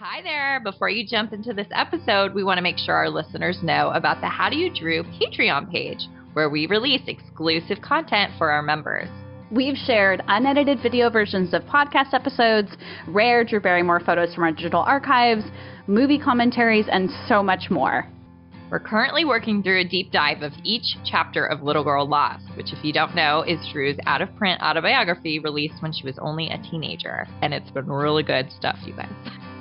Hi there. Before you jump into this episode, we want to make sure our listeners know about the How Do You Drew Patreon page, where we release exclusive content for our members. We've shared unedited video versions of podcast episodes, rare Drew Barrymore photos from our digital archives, movie commentaries, and so much more. We're currently working through a deep dive of each chapter of Little Girl Lost, which, if you don't know, is Drew's out-of-print autobiography released when she was only a teenager. And it's been really good stuff, you guys.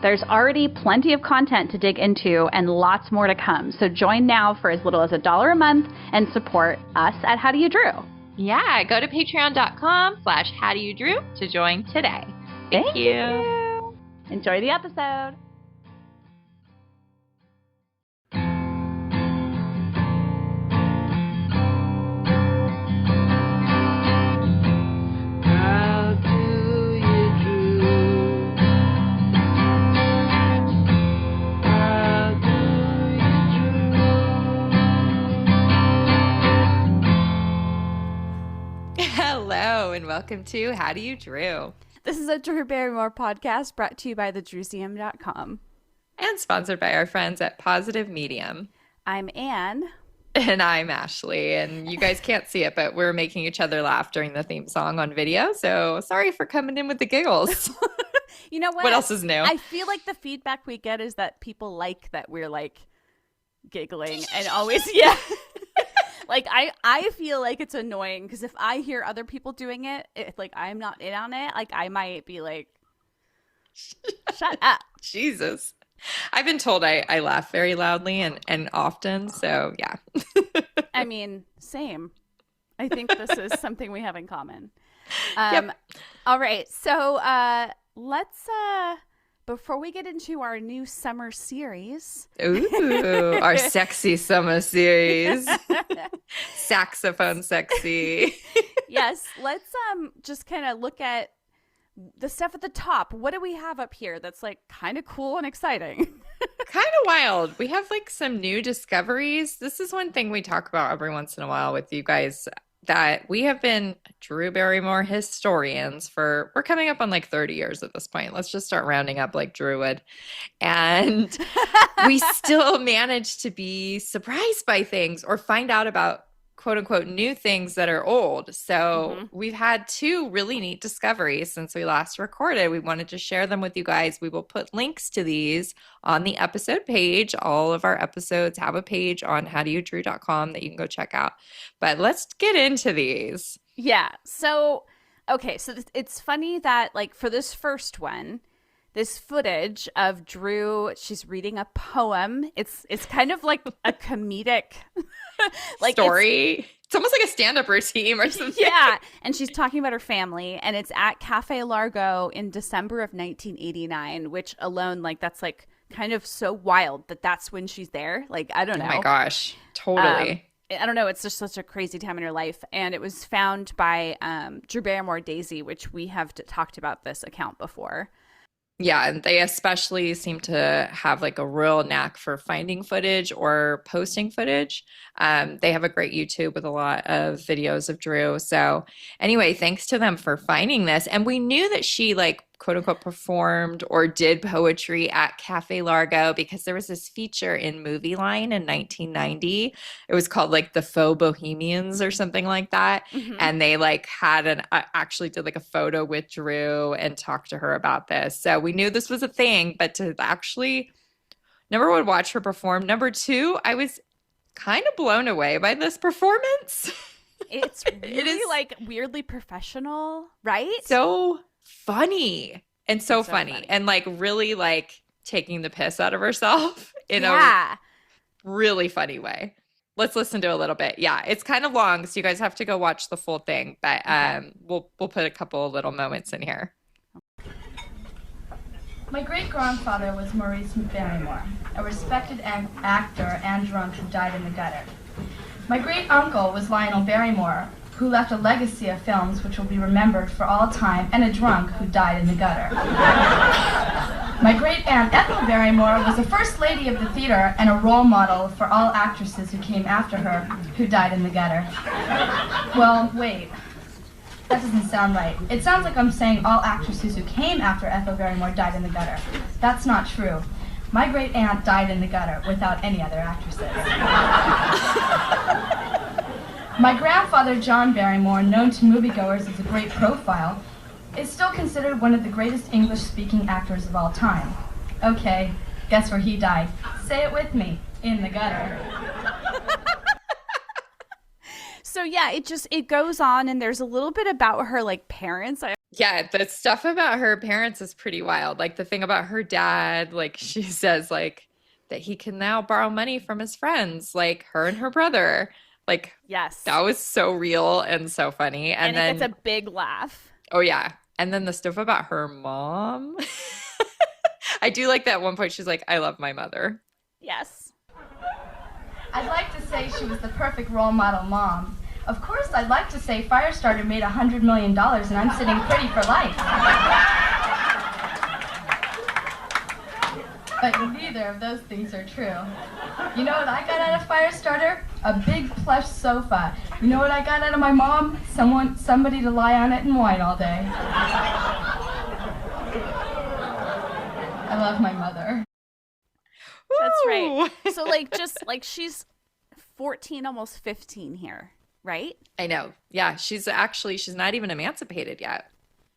There's already plenty of content to dig into and lots more to come. So join now for as little as $1 a month and support us at How Do You Drew. Yeah, go to patreon.com/howdoyoudrew to join today. Thank you. Enjoy the episode. Hello, and welcome to How Do You Drew? This is a Drew Barrymore podcast brought to you by thedrewseum.com. And sponsored by our friends at Positive Medium. I'm Anne. And I'm Ashley. And you guys can't see it, but we're making each other laugh during the theme song on video. So sorry for coming in with the giggles. You know what? What else is new? I feel like the feedback we get is that people like that we're like giggling and always, yeah. Like, I feel like it's annoying because if I hear other people doing it, like, I'm not in on it, like, I might be like, shut up. Jesus. I've been told I laugh very loudly and often, so yeah. I mean, same. I think this is something we have in common. Yep. All right, so let's... Before we get into our new summer series. Ooh, our sexy summer series. Saxophone sexy. Yes, let's just kind of look at the stuff at the top. What do we have up here that's like kind of cool and exciting? Kind of wild. We have like some new discoveries. This is one thing we talk about every once in a while with you guys, that we have been Drew Barrymore historians for, we're coming up on like 30 years at this point. Let's just start rounding up like Drew would. And we still manage to be surprised by things or find out about quote unquote new things that are old. So we've had two really neat discoveries since we last recorded. We wanted to share them with you guys. We will put links to these on the episode page. All of our episodes have a page on howdoyoudrew.com that you can go check out. But let's get into these. Yeah. So, okay. So it's funny that like for this first one, this footage of Drew, she's reading a poem. It's kind of like a comedic like story. It's almost like a stand-up routine or something. Yeah. And she's talking about her family, and it's at Cafe Largo in December of 1989, which alone, like, that's like kind of so wild that that's when she's there. Like, I don't know. Oh my gosh. Totally. I don't know. It's just such a crazy time in her life. And it was found by Drew Barrymore Daisy, which we have talked about this account before. Yeah, and they especially seem to have like a real knack for finding footage or posting footage. They have a great YouTube with a lot of videos of Drew. So anyway, thanks to them for finding this. And we knew that she like quote unquote performed or did poetry at Cafe Largo because there was this feature in Movie Line in 1990. It was called like The Faux Bohemians or something like that. And they like had actually did like a photo with Drew and talked to her about this. So we knew this was a thing, but to actually, number one, watch her perform. Number two, I was kind of blown away by this performance. It's really like weirdly professional, right? So funny and so funny and like really like taking the piss out of herself in a really funny way. Let's listen to a little bit. Yeah, it's kind of long, so you guys have to go watch the full thing, but we'll put a couple of little moments in here. My great-grandfather was Maurice Barrymore, a respected actor and drunk who died in the gutter. My great-uncle was Lionel Barrymore, who left a legacy of films which will be remembered for all time, and a drunk who died in the gutter. My great-aunt Ethel Barrymore was the first lady of the theater and a role model for all actresses who came after her, who died in the gutter. Well, wait. That doesn't sound right. It sounds like I'm saying all actresses who came after Ethel Barrymore died in the gutter. That's not true. My great aunt died in the gutter without any other actresses. My grandfather, John Barrymore, known to moviegoers as a great profile, is still considered one of the greatest English-speaking actors of all time. Okay, guess where he died? Say it with me. In the gutter. So yeah, it goes on, and there's a little bit about her like parents. Yeah, the stuff about her parents is pretty wild. Like the thing about her dad, like she says like that he can now borrow money from his friends, like her and her brother. Like, yes, that was so real and so funny. And then it's a big laugh. Oh yeah. And then the stuff about her mom. I do like that at one point she's like, I love my mother. Yes. I'd like to say she was the perfect role model mom. Of course, I'd like to say Firestarter made $100 million and I'm sitting pretty for life. But neither of those things are true. You know what I got out of Firestarter? A big plush sofa. You know what I got out of my mom? Somebody to lie on it and whine all day. I love my mother. That's right. So like just like she's 14, almost 15 here, right? I know. Yeah, she's not even emancipated yet,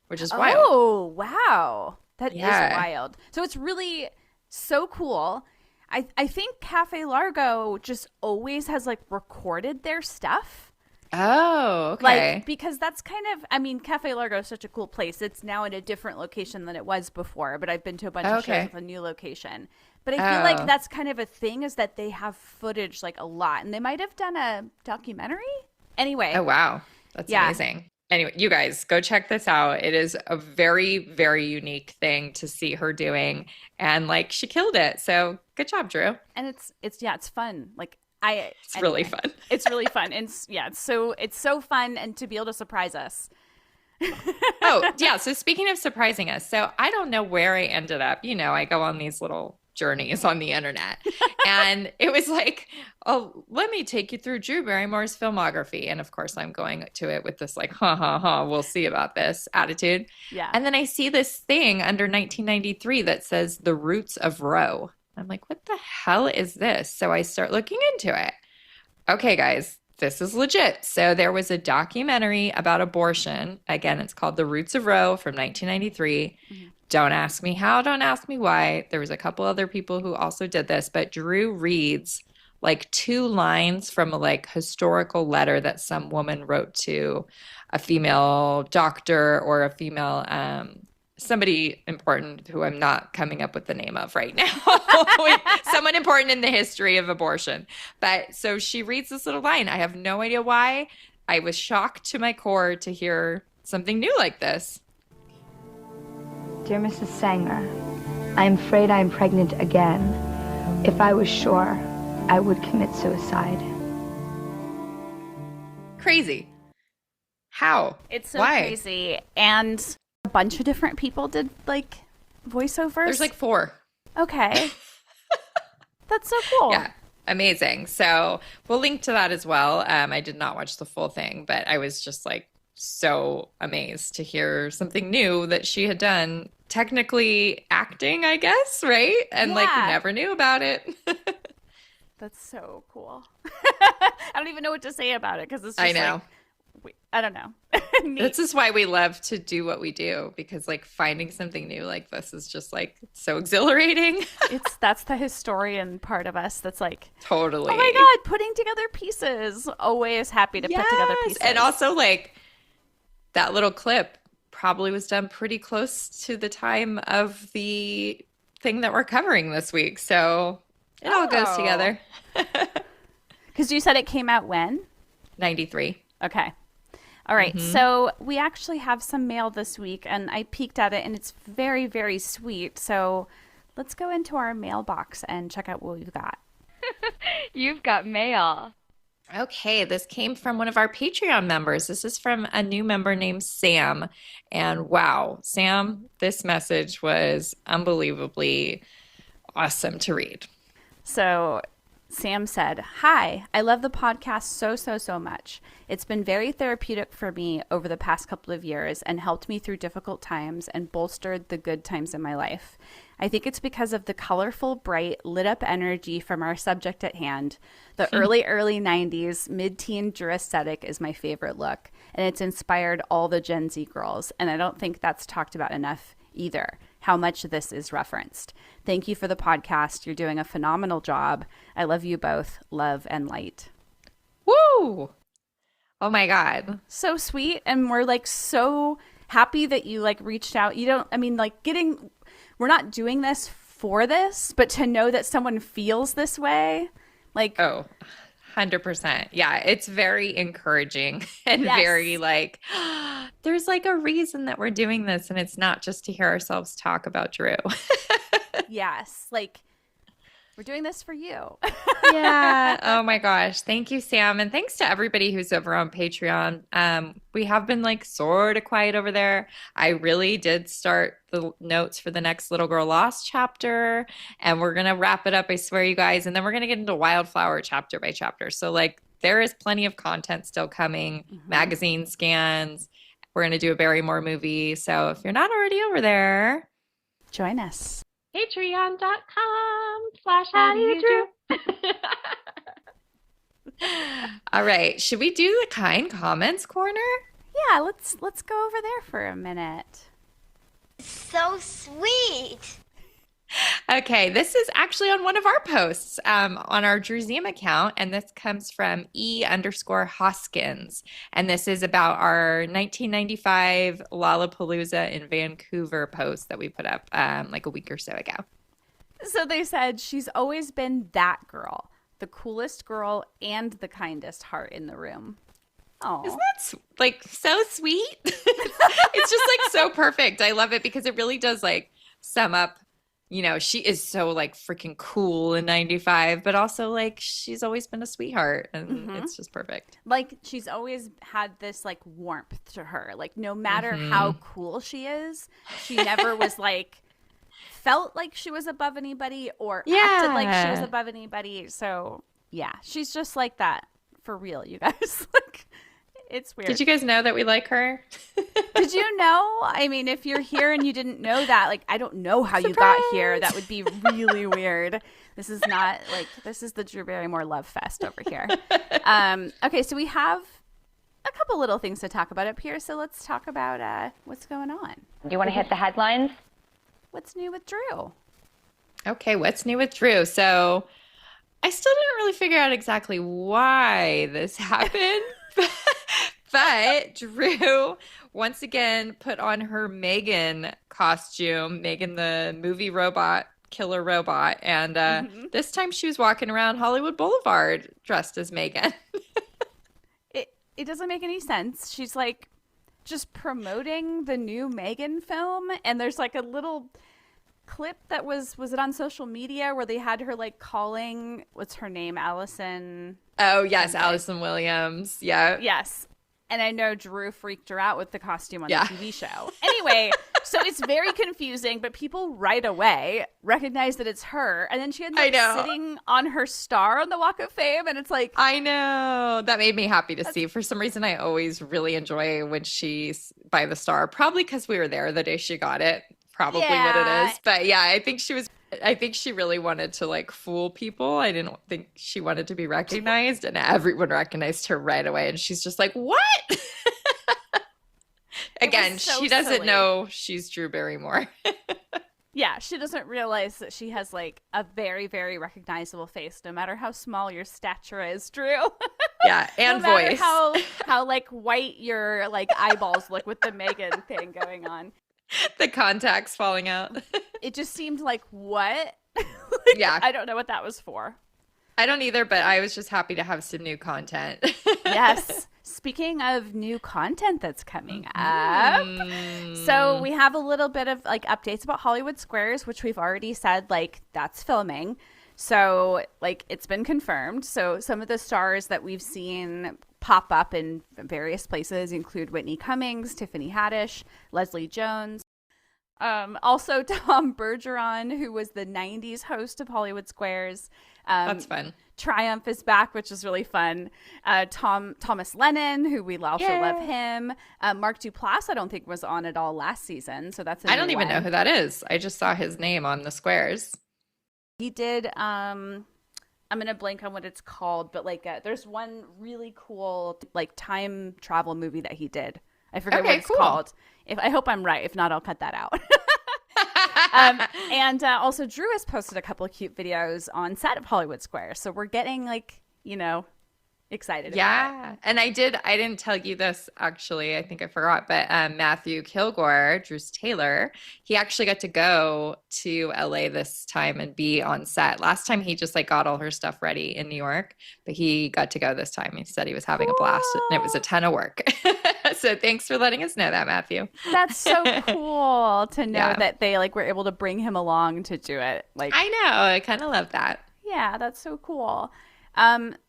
which is wild. Oh, wow. That is wild. So it's really so cool. I think Cafe Largo just always has like recorded their stuff. Oh, okay. Like, because that's kind of, I mean, Cafe Largo is such a cool place. It's now in a different location than it was before, but I've been to a bunch of shows with a new location. But I feel like that's kind of a thing, is that they have footage like a lot, and they might have done a documentary. Anyway. Oh, wow. That's amazing. Anyway, you guys, go check this out. It is a very, very unique thing to see her doing. And like, she killed it. So good job, Drew. And it's fun. Like it's really fun. It's really fun. And it's so fun, and to be able to surprise us. Oh, yeah. So speaking of surprising us, so I don't know where I ended up. You know, I go on these little journeys on the internet, and it was like, oh, let me take you through Drew Barrymore's filmography. And of course I'm going to it with this like, we'll see about this attitude. Yeah. And then I see this thing under 1993 that says The Roots of Roe. I'm like, what the hell is this? So I start looking into it. Okay, guys, this is legit. So there was a documentary about abortion. Again, it's called The Roots of Roe from 1993. Mm-hmm. Don't ask me how, don't ask me why. There was a couple other people who also did this, but Drew reads like 2 lines from a like historical letter that some woman wrote to a female doctor or a female somebody important who I'm not coming up with the name of right now. Someone important in the history of abortion. But so she reads this little line. I have no idea why. I was shocked to my core to hear something new like this. Dear Mrs. Sanger, I am afraid I am pregnant again. If I was sure, I would commit suicide. Crazy. How? It's so Why? crazy. And a bunch of different people did like voiceovers. There's like 4. Okay. That's so cool. Yeah. Amazing. So we'll link to that as well. I did not watch the full thing, but I was just like so amazed to hear something new that she had done. Technically acting, I guess, right? And like never knew about it. That's so cool. I don't even know what to say about it, because it's just I know. Like, I don't know. This is why we love to do what we do, because like finding something new like this is just like so exhilarating. That's the historian part of us that's like, totally. Oh my God, putting together pieces. Always happy to put together pieces. And also like that little clip probably was done pretty close to the time of the thing that we're covering this week. So it all goes together. Because you said it came out when? 93. Okay. All right. Mm-hmm. So we actually have some mail this week, and I peeked at it, and it's very, very sweet. So let's go into our mailbox and check out what we've got. You've got mail. Okay, this came from one of our Patreon members. This is from a new member named Sam. And wow, Sam, this message was unbelievably awesome to read. So Sam said, "Hi, I love the podcast so much. It's been very therapeutic for me over the past couple of years and helped me through difficult times and bolstered the good times in my life. I think it's because of the colorful, bright, lit-up energy from our subject at hand. The early 90s, mid-teen Drew aesthetic is my favorite look, and it's inspired all the Gen Z girls, and I don't think that's talked about enough either, how much this is referenced. Thank you for the podcast. You're doing a phenomenal job. I love you both. Love and light." Woo! Oh my God. So sweet. And we're like so happy that you like reached out. We're not doing this for this, but to know that someone feels this way, like, oh, 100%. Yeah, it's very encouraging and Yes. very like, there's like a reason that we're doing this, and it's not just to hear ourselves talk about Drew. yes, like we're doing this for you. Yeah. Oh my gosh. Thank you, Sam. And thanks to everybody who's over on Patreon. We have been like sort of quiet over there. I really did start the notes for the next Little Girl Lost chapter, and we're going to wrap it up, I swear, you guys. And then we're going to get into Wildflower chapter by chapter. So like there is plenty of content still coming, magazine scans. We're going to do a Barrymore movie. So if you're not already over there, Join us. Patreon.com/HowDoYouDrew. All right. Should we do the kind comments corner? Yeah, let's go over there for a minute. So sweet. Okay, this is actually on one of our posts on our Drewseum account, and this comes from E_Hoskins, and this is about our 1995 Lollapalooza in Vancouver post that we put up like a week or so ago. So they said she's always been that girl, the coolest girl and the kindest heart in the room. Oh, Isn't that like so sweet? It's just like so perfect. I love it because it really does like sum up. You know, she is so like freaking cool in 95, but also like she's always been a sweetheart, and it's just perfect. like she's always had this like warmth to her. Like no matter how cool she is, she never was like felt like she was above anybody or acted like she was above anybody. So yeah, she's just like that for real, you guys. Like it's weird. Did you guys know that we like her? Did you know? I mean, if you're here and you didn't know that, like, I don't know how you got here. That would be really weird. This is not like, this is the Drew Barrymore love fest over here. Okay, so we have a couple little things to talk about up here. So let's talk about what's going on. Do you want to hit the headlines? What's new with Drew? Okay, what's new with Drew? So I still didn't really figure out exactly why this happened. But Drew once again put on her Megan costume, Megan the movie robot, killer robot. And this time she was walking around Hollywood Boulevard dressed as Megan. It doesn't make any sense. She's like just promoting the new Megan film. And there's like a little clip that was it on social media where they had her like calling, what's her name? Allison. Oh, yes. Allison Williams. Yeah. Yes. And I know Drew freaked her out with the costume on the TV show. Anyway, so it's very confusing, but people right away recognize that it's her. And then she ends up sitting on her star on the Walk of Fame. And it's like, I know. That made me happy to see. For some reason, I always really enjoy when she's by the star. Probably because we were there the day she got it. Probably what it is. But yeah, I think she really wanted to like fool people. I didn't think she wanted to be recognized, and everyone recognized her right away. And she's just like, what? Again, she doesn't know she's Drew Barrymore. Yeah, she doesn't realize that she has like a very, very recognizable face, no matter how small your stature is, Drew. Yeah, and no voice. How like white your like eyeballs look with the Megan thing going on. The contacts falling out. It just seemed like, what? Yeah. I don't know what that was for. I don't either, but I was just happy to have some new content. Yes. Speaking of new content that's coming up, so we have a little bit of like updates about Hollywood Squares, which we've already said like that's filming. So like it's been confirmed. So some of the stars that we've seen pop up in various places include Whitney Cummings, Tiffany Haddish, Leslie Jones. Also Tom Bergeron, who was the 90s host of Hollywood Squares. That's fun. Triumph is back, which is really fun. Thomas Lennon, who we also love him. Mark Duplass, I don't think was on at all last season, so that's a I don't new even one. know who that is. I just saw his name on the squares. He did. I'm gonna blank on what it's called, but like there's one really cool like time travel movie that he did. I forget what it's called. I hope I'm right. If not, I'll cut that out. And also Drew has posted a couple of cute videos on set of Hollywood Squares, so we're getting like, excited about it. And I didn't tell you this, actually, I think I forgot, but Matthew Kilgore, Drew's tailor, he actually got to go to LA this time and be on set. Last time he just like got all her stuff ready in New York, but he got to go this time. He said he was having a blast and it was a ton of work. So thanks for letting us know that, Matthew. That's so cool to know that they like were able to bring him along to do it. Like, I know, I kind of love that. Yeah, that's so cool.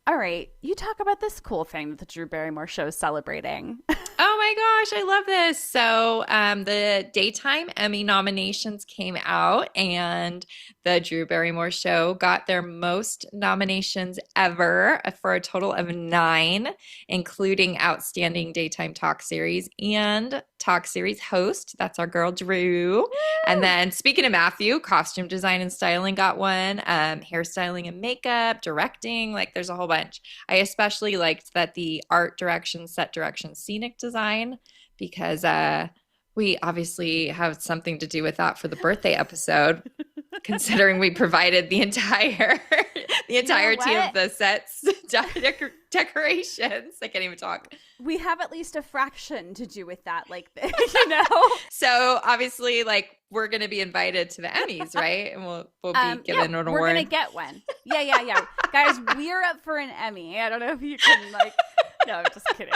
All right, you talk about this cool thing that the Drew Barrymore show is celebrating. Oh my gosh, I love this. So the Daytime Emmy nominations came out, and the Drew Barrymore show got their most nominations ever for a total of 9, including Outstanding Daytime Talk Series and Talk Series Host. That's our girl, Drew. Woo! And then speaking of Matthew, costume design and styling got one, hairstyling and makeup, directing, like there's a whole bunch. I especially liked that the art direction, set direction, scenic design, because we obviously have something to do with that for the birthday episode, considering we provided the entirety of the sets decorations. I can't even talk. We have at least a fraction to do with that, like, So obviously, like, we're going to be invited to the Emmys, right? And we'll be given an award. We're going to get one. Yeah. Guys, we're up for an Emmy. I don't know if you can, like, no, I'm just kidding.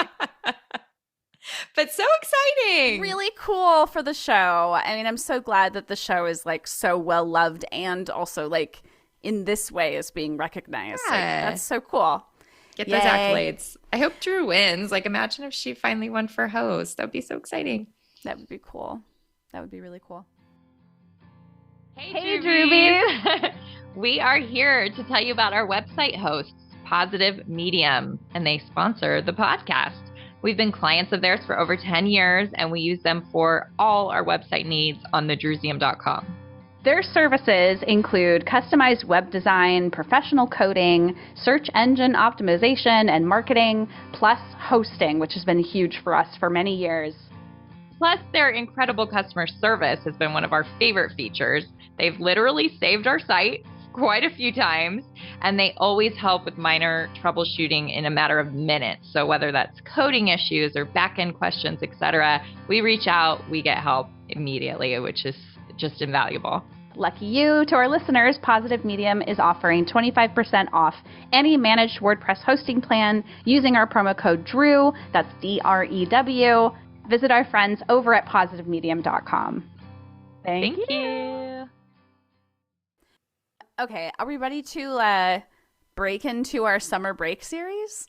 But so exciting. Really cool for the show. I mean, I'm so glad that the show is like so well loved and also like in this way is being recognized. Yeah. Like, that's so cool. Get those accolades. I hope Drew wins. Like, imagine if she finally won for host. That would be so exciting. That would be cool. That would be really cool. Hey Drewbies. We are here to tell you about our website hosts, Positive Medium, and they sponsor the podcast. We've been clients of theirs for over 10 years, and we use them for all our website needs on thedrewsium.com. Their services include customized web design, professional coding, search engine optimization and marketing, plus hosting, which has been huge for us for many years. Plus, their incredible customer service has been one of our favorite features. They've literally saved our site quite a few times, and they always help with minor troubleshooting in a matter of minutes. So whether that's coding issues or back-end questions, etc., we reach out, we get help immediately, which is just invaluable. Lucky you. To our listeners, Positive Medium is offering 25% off any managed WordPress hosting plan using our promo code DREW. That's DREW. Visit our friends over at positivemedium.com. Thank you. Okay, are we ready to break into our summer break series?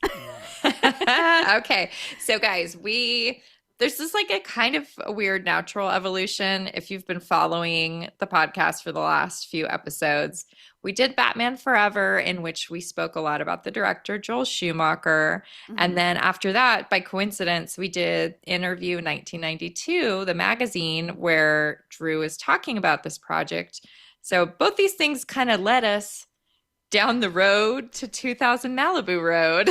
Okay, so guys, there's this like a kind of a weird natural evolution. If you've been following the podcast for the last few episodes, we did Batman Forever, in which we spoke a lot about the director, Joel Schumacher. Mm-hmm. And then after that, by coincidence, we did Interview 1992, the magazine, where Drew is talking about this project. So both these things kind of led us down the road to 2000 Malibu Road.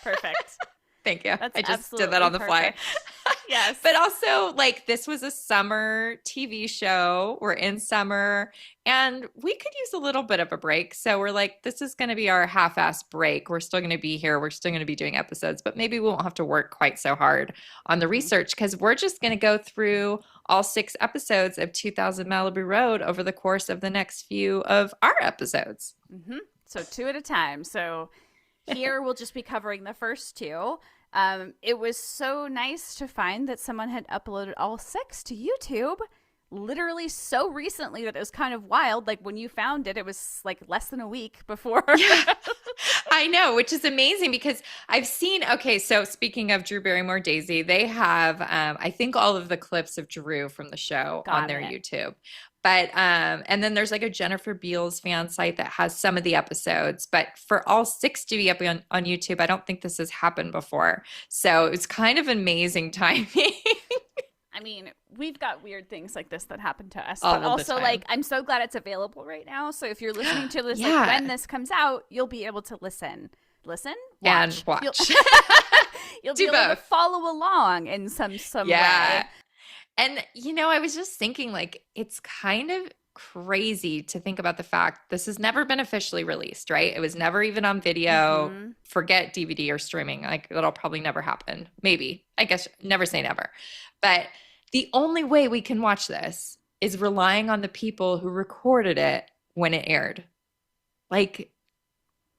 Perfect. Thank you. That's I just did that on the fly. Yes. But also, like, this was a summer TV show. We're in summer, and we could use a little bit of a break. So we're like, this is going to be our half-ass break. We're still going to be here. We're still going to be doing episodes, but maybe we won't have to work quite so hard on the research, because we're just going to go through all 6 episodes of 2000 Malibu Road over the course of the next few of our episodes. Mm-hmm. So 2 at a time. So here we'll just be covering the first 2. It was so nice to find that someone had uploaded all 6 to YouTube literally so recently that it was kind of wild. Like when you found it, it was like less than a week before. Yeah. I know, which is amazing because I've seen, okay, so speaking of Drew Barrymore, Daisy, they have, I think all of the clips of Drew from the show on Got their it. YouTube. But, and then there's like a Jennifer Beals fan site that has some of the episodes, but for all six to be up on YouTube, I don't think this has happened before. So it's kind of amazing timing. I mean, we've got weird things like this that happen to us, All but of the also time. like I'm so glad it's available right now. So if you're listening to this, Yeah. like when this comes out, you'll be able to listen, And watch. You'll Do be able to both. follow along in some Yeah. way. And, I was just thinking, like, it's kind of crazy to think about the fact this has never been officially released, right? It was never even on video. Mhm. Forget DVD or streaming. Like, it'll probably never happen. Maybe. I guess never say never. But the only way we can watch this is relying on the people who recorded it when it aired. Like,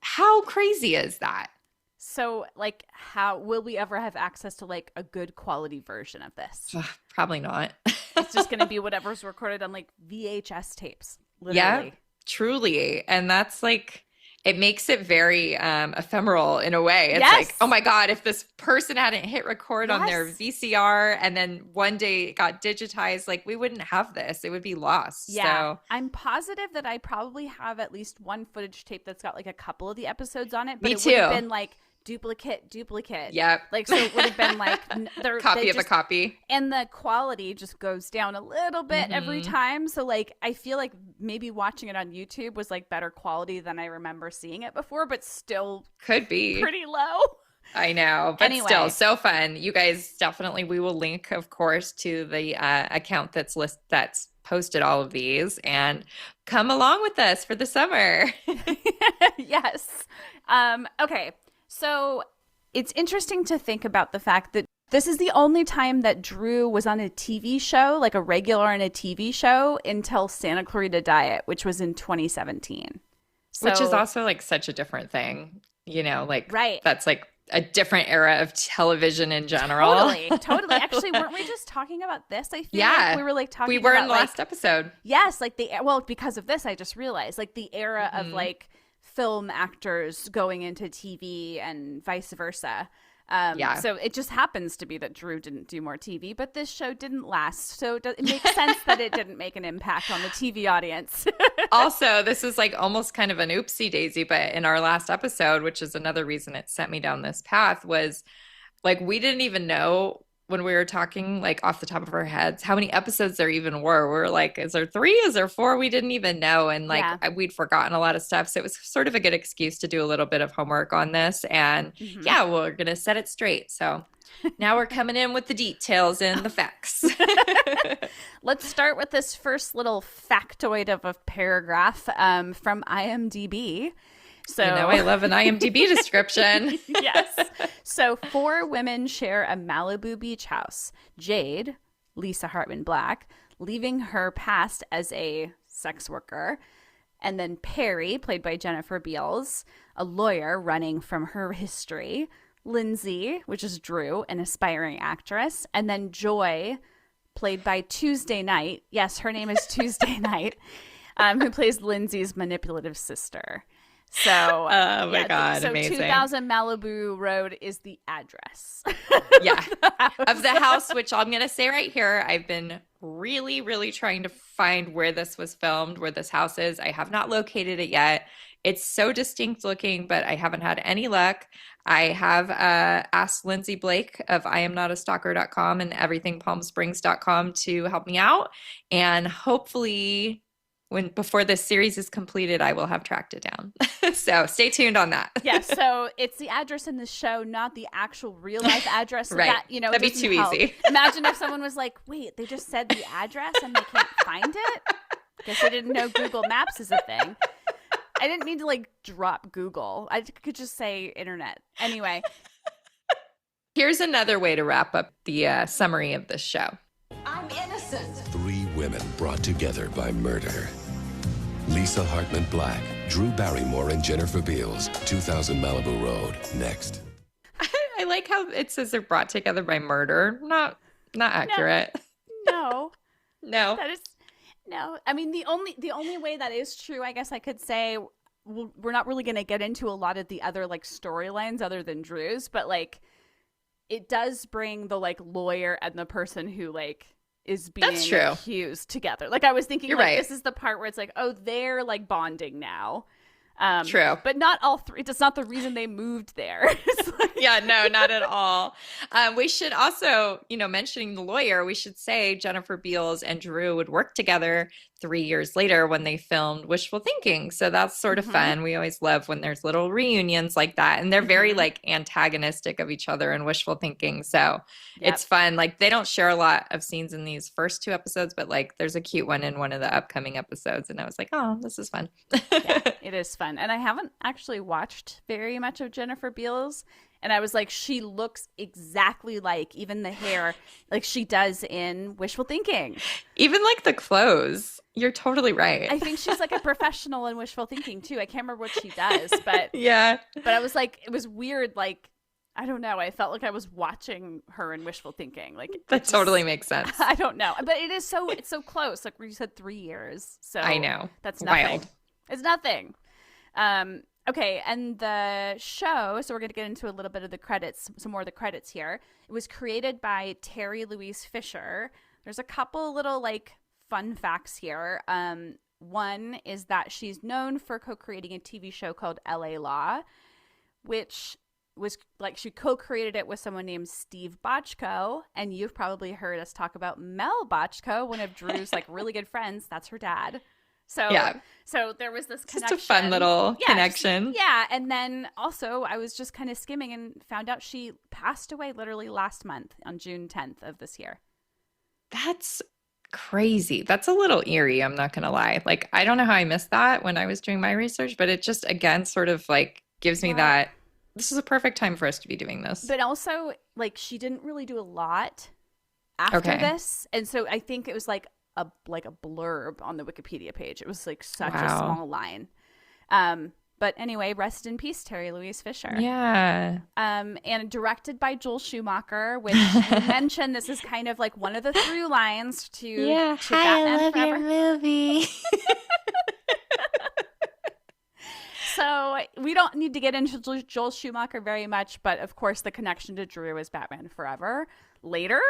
how crazy is that? So like, how will we ever have access to like a good quality version of this? Ugh, probably not. It's just going to be whatever's recorded on like VHS tapes, Yeah, literally. truly. And that's like, it makes it very ephemeral in a way. It's Yes. like, oh my God, if this person hadn't hit record on their Yes. VCR and then one day it got digitized, like we wouldn't have this. It would be lost. Yeah, So I'm positive that I probably have at least one footage tape that's got like a couple of the episodes on it, but Me it would have too. been like duplicate. Yep. Like, so it would have been like Copy of a copy. and the quality just goes down a little bit every Mhm. time. So like, I feel like maybe watching it on YouTube was like better quality than I remember seeing it before, but still Could be. pretty low. I know, but Anyway. still so fun. You guys definitely, we will link, of course, to the account that's posted all of these, and come along with us for the summer. Yes. Okay. So it's interesting to think about the fact that this is the only time that Drew was on a TV show, like a regular on a TV show, until Santa Clarita Diet, which was in 2017. Which is So- also like such a different thing, like Right. that's like a different era of television in general. Totally. Actually, weren't we just talking about this? I feel Yeah. like we were like talking We were about in the like, last episode. yes, like because of this, I just realized like the era of Mhm. like film actors going into TV and vice versa. Yeah. So it just happens to be that Drew didn't do more TV, but this show didn't last. So it makes sense that it didn't make an impact on the TV audience. Also, this is like almost kind of an oopsie daisy, but in our last episode, which is another reason it sent me down this path, was like we didn't even know when we were talking like off the top of our heads how many episodes there even were. We were like, is there 3? Is there 4? We didn't even know. And like Yeah. we'd forgotten a lot of stuff. So it was sort of a good excuse to do a little bit of homework on this. And Mhm. yeah, we're going to set it straight. So now we're coming in with the details and the facts. Let's start with this first little factoid of a paragraph from IMDb. So I love an IMDb description. Yes. So 4 women share a Malibu beach house. Jade, Lisa Hartman Black, leaving her past as a sex worker. And then Perry, played by Jennifer Beals, a lawyer running from her history. Lindsay, which is Drew, an aspiring actress. And then Joy, played by Tuesday Night. Yes, her name is Tuesday Night, who plays Lindsay's manipulative sister. So, Oh my God, so amazing. 2000 Malibu Road is the address. Yeah. Of the house, which I'm going to say right here, I've been really, really trying to find where this was filmed, where this house is. I have not located it yet. It's so distinct looking, but I haven't had any luck. I have asked Lindsay Blake of IamNotAstalker.com and EverythingPalmSprings.com to help me out. And hopefully before this series is completed, I will have tracked it down. So stay tuned on that. Yeah, so it's the address in the show, not the actual real life address. So Right. that, it That'd be doesn't too help. easy. Imagine if someone was like, wait, they just said the address and they can't find it? Guess they didn't know Google Maps is a thing. I didn't mean to like drop Google. I could just say internet. Anyway. Here's another way to wrap up the summary of this show. I'm innocent. 3 women brought together by murder. Lisa Hartman Black, Drew Barrymore, and Jennifer Beals. 2000 Malibu Road. Next. I like how it says they're brought together by murder. Not accurate. No. No. That is no. I mean, the only way that is true, I guess I could say, we're not really going to get into a lot of the other like storylines other than Drew's, but like it does bring the like lawyer and the person who like is being accused together. Like I was thinking, You're like right. this is the part where it's like, oh, they're like bonding now. True. But not all three. It's not the reason they moved there. It's like, Yeah, no, not at all. We should also, mentioning the lawyer, we should say Jennifer Beals and Drew would work together 3 years later when they filmed Wishful Thinking. So that's sort of fun. We always love when there's little reunions like that. And they're very like antagonistic of each other in Wishful Thinking. So it's fun. Like they don't share a lot of scenes in these first 2 episodes, but like there's a cute one in one of the upcoming episodes. And I was like, oh, this is fun. Yeah, it is fun. And I haven't actually watched very much of Jennifer Beals. And I was like, she looks exactly like, even the hair, like she does in Wishful Thinking. Even like the clothes. You're totally right. I think she's like a professional in Wishful Thinking too. I can't remember what she does, but yeah. But I was like, it was weird. Like, I don't know. I felt like I was watching her in Wishful Thinking. Like that totally makes sense. I don't know, but it's so close. Like you said, 3 years. So I know. That's nothing. Wild. It's nothing. Okay, and the show, so we're going to get into a little bit of the credits, some more of the credits here. It was created by Terry Louise Fisher. There's a couple little, like, fun facts here. One is that she's known for co-creating a TV show called LA Law, which was, like, she co-created it with someone named Steve Bochco, and you've probably heard us talk about Mel Bochco, one of Drew's, like, really good friends. That's her dad. So there was this connection. Just a fun little connection. And then also I was just kind of skimming and found out she passed away literally last month on June 10th of this year. That's crazy. That's a little eerie, I'm not going to lie. Like, I don't know how I missed that when I was doing my research, but it just, again, sort of like gives me that this is a perfect time for us to be doing this. But also, like, she didn't really do a lot after this. And so I think it was like a blurb on the Wikipedia page. It was like such a small line. But anyway, rest in peace, Terry Louise Fisher. Yeah. And directed by Joel Schumacher, which you mentioned this is kind of like one of the through lines to Batman I love Forever. your movie. So we don't need to get into Joel Schumacher very much, but of course the connection to Drew is Batman Forever. Later.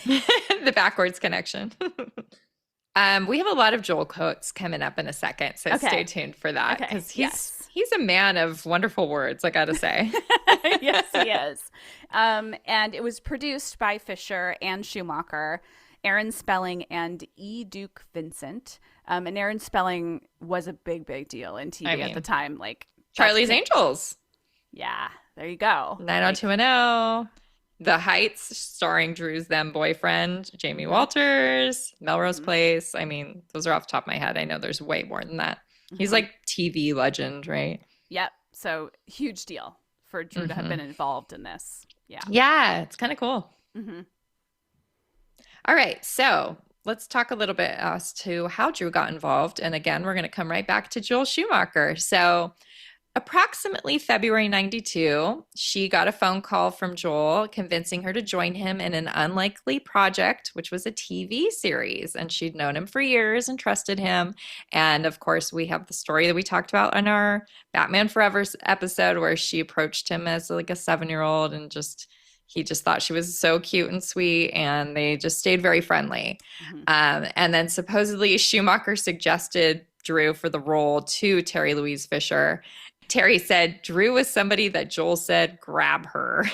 The backwards connection. We have a lot of Joel quotes coming up in a second, so stay tuned for that because he's a man of wonderful words, I gotta say. Yes, he is. And it was produced by Fisher and Schumacher, Aaron Spelling, and E. Duke Vincent. And Aaron Spelling was a big deal in TV at the time, like Charlie's Angels. Yeah, there you go. 90210. The Heights, starring Drew's then boyfriend, Jamie Walters, Melrose Place. I mean, those are off the top of my head. I know there's way more than that. He's like TV legend, right? Yep. So huge deal for Drew to have been involved in this. Yeah. Yeah, it's kind of cool. All right. So let's talk a little bit as to how Drew got involved. And again, we're going to come right back to Joel Schumacher. So approximately February 92, she got a phone call from Joel convincing her to join him in an unlikely project, which was a TV series. And she'd known him for years and trusted him. And of course, we have the story that we talked about on our Batman Forever episode where she approached him as like a 7-year-old and he just thought she was so cute and sweet, and they just stayed very friendly. And then supposedly Schumacher suggested Drew for the role to Terry Louise Fisher. Terry said Drew was somebody that Joel said, grab her.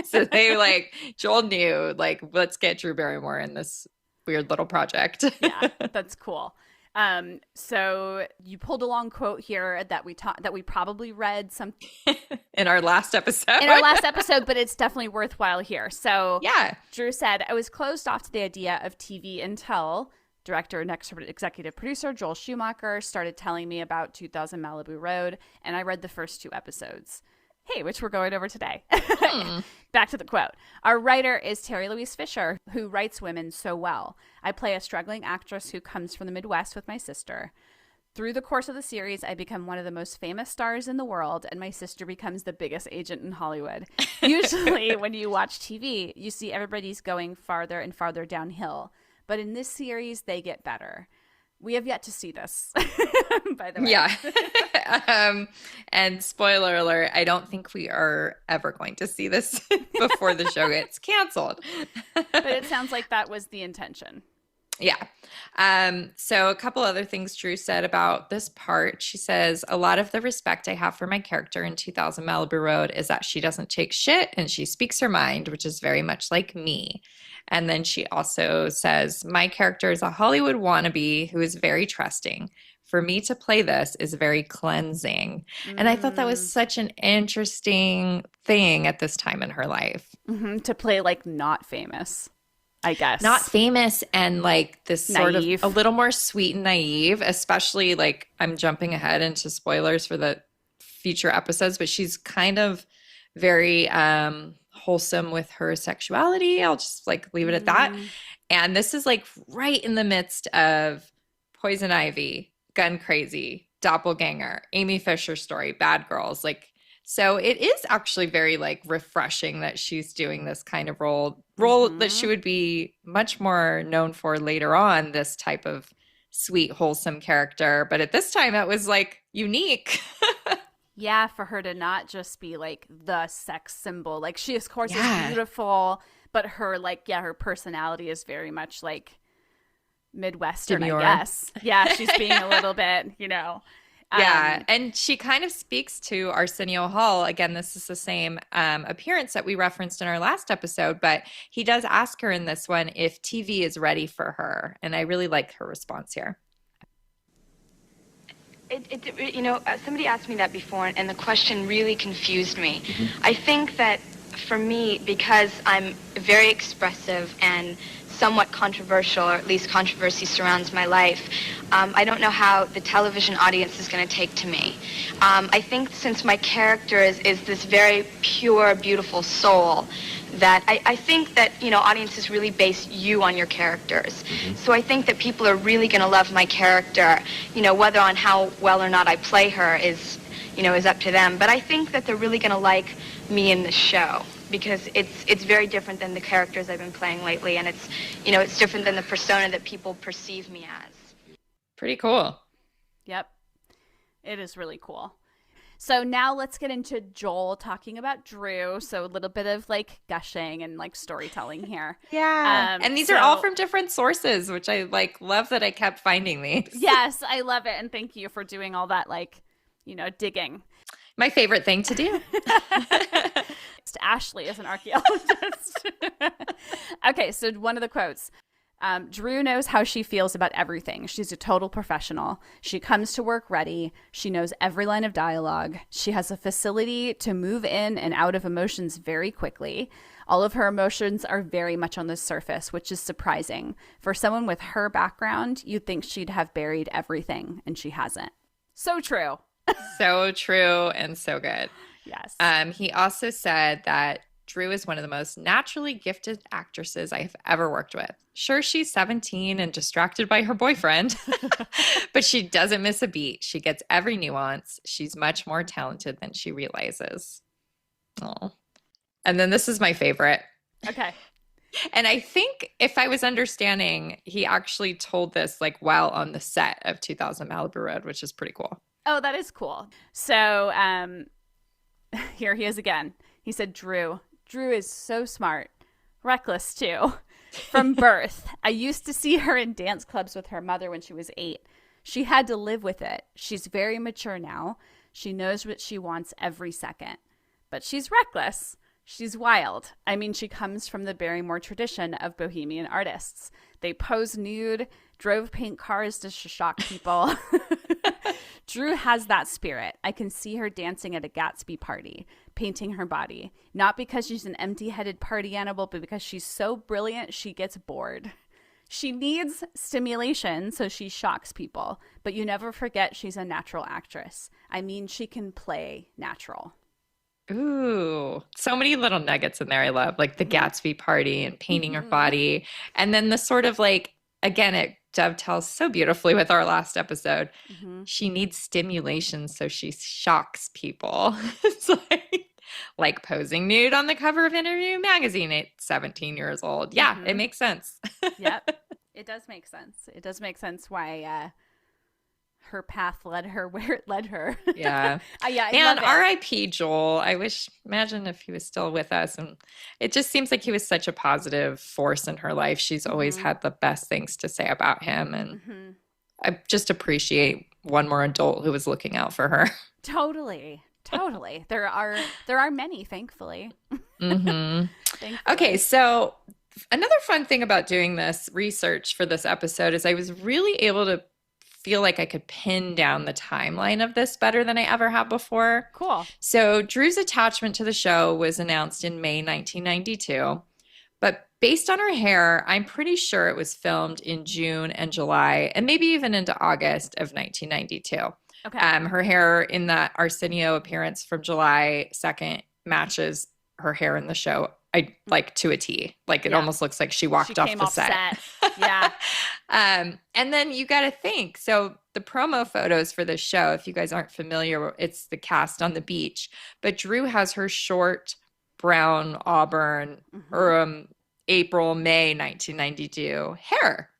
So Joel knew, like, let's get Drew Barrymore in this weird little project. Yeah, that's cool. So you pulled a long quote here that we probably read some in our last episode. But it's definitely worthwhile here. So yeah, Drew said, I was closed off to the idea of TV until director and executive producer Joel Schumacher started telling me about 2000 Malibu Road, and I read the first 2 episodes. Hey, which we're going over today. Back to the quote. Our writer is Terry Louise Fisher, who writes women so well. I play a struggling actress who comes from the Midwest with my sister. Through the course of the series, I become one of the most famous stars in the world, and my sister becomes the biggest agent in Hollywood. Usually, when you watch TV, you see everybody's going farther and farther downhill. But in this series, they get better. We have yet to see this, by the way. Yeah. And spoiler alert, I don't think we are ever going to see this before the show gets canceled. But it sounds like that was the intention. Yeah. So a couple other things Drew said about this part. She says, a lot of the respect I have for my character in 2000 Malibu Road is that she doesn't take shit and she speaks her mind, which is very much like me. And then she also says, my character is a Hollywood wannabe who is very trusting. For me to play this is very cleansing. And I thought that was such an interesting thing at this time in her life. Mm-hmm. To play like not famous, I guess. Not famous and like this Naive. sort of a little more sweet and naive, especially like I'm jumping ahead into spoilers for the future episodes, but she's kind of very wholesome with her sexuality. I'll just like leave it at that. And this is like right in the midst of Poison Ivy, Gun Crazy, Doppelganger, Amy Fisher story, Bad Girls. Like, so it is actually very like refreshing that she's doing this kind of role that she would be much more known for later on, this type of sweet, wholesome character. But at this time it was like unique. Yeah, for her to not just be like the sex symbol. Like she of course is beautiful, but her like, her personality is very much like Midwestern, Demure. I guess. Yeah, she's being a little bit, Yeah, and she kind of speaks to Arsenio Hall. Again, this is the same appearance that we referenced in our last episode, but he does ask her in this one if TV is ready for her, and I really like her response here. Somebody asked me that before, and the question really confused me. I think that for me, because I'm very expressive and somewhat controversial, or at least controversy surrounds my life, I don't know how the television audience is going to take to me. I think since my character is this very pure, beautiful soul, that I think that, audiences really base you on your characters. So I think that people are really going to love my character, whether on how well or not I play her is up to them. But I think that they're really going to like me in the show, because it's very different than the characters I've been playing lately, and it's different than the persona that people perceive me as. Pretty cool. Yep. It is really cool. So now let's get into Joel talking about Drew. So a little bit of like gushing and like storytelling here. Yeah. And these are all from different sources, which I like love that I kept finding these. Yes, I love it. And thank you for doing all that like, digging. My favorite thing to do. Ashley is an archaeologist. Okay, so one of the quotes. Drew knows how she feels about everything. She's a total professional. She comes to work ready. She knows every line of dialogue. She has a facility to move in and out of emotions very quickly. All of her emotions are very much on the surface, which is surprising. For someone with her background, you'd think she'd have buried everything, and she hasn't. So true. So true and so good. Yes. He also said that Drew is one of the most naturally gifted actresses I have ever worked with. Sure, she's 17 and distracted by her boyfriend, but she doesn't miss a beat. She gets every nuance. She's much more talented than she realizes. Oh. And then this is my favorite. Okay. And I think if I was understanding, he actually told this like while on the set of 2000 Malibu Road, which is pretty cool. Oh, that is cool. So here he is again. He said, Drew is so smart. Reckless, too. From birth. I used to see her in dance clubs with her mother when she was 8. She had to live with it. She's very mature now. She knows what she wants every second. But she's reckless. She's wild. I mean, she comes from the Barrymore tradition of bohemian artists. They pose nude, drove pink cars to shock people. Drew has that spirit. I can see her dancing at a Gatsby party, painting her body. Not because she's an empty-headed party animal, but because she's so brilliant she gets bored. She needs stimulation, so she shocks people. But you never forget she's a natural actress. I mean, she can play natural. Ooh, so many little nuggets in there I love, like the Gatsby party and painting her body. And then the sort of like, again, it dovetails so beautifully with our last episode. She needs stimulation, so she shocks people. It's like posing nude on the cover of Interview magazine at 17 years old. Yeah, it makes sense. Yep. It does make sense. It does make sense why her path led her where it led her. Yeah. Yeah. And R.I.P. Joel. Imagine if he was still with us. And it just seems like he was such a positive force in her life. She's always had the best things to say about him. And I just appreciate one more adult who was looking out for her. Totally. There are many, thankfully. Thankfully. Okay, so another fun thing about doing this research for this episode is I was really able to feel like I could pin down the timeline of this better than I ever have before. Cool. So Drew's attachment to the show was announced in May 1992, but based on her hair, I'm pretty sure it was filmed in June and July, and maybe even into August of 1992. Okay. Her hair in that Arsenio appearance from July 2nd matches her hair in the show. I like to a T. Like it almost looks like she walked off the set. Yeah. And then you got to think. So the promo photos for this show, if you guys aren't familiar, it's the cast on the beach. But Drew has her short brown auburn April, May 1992 hair.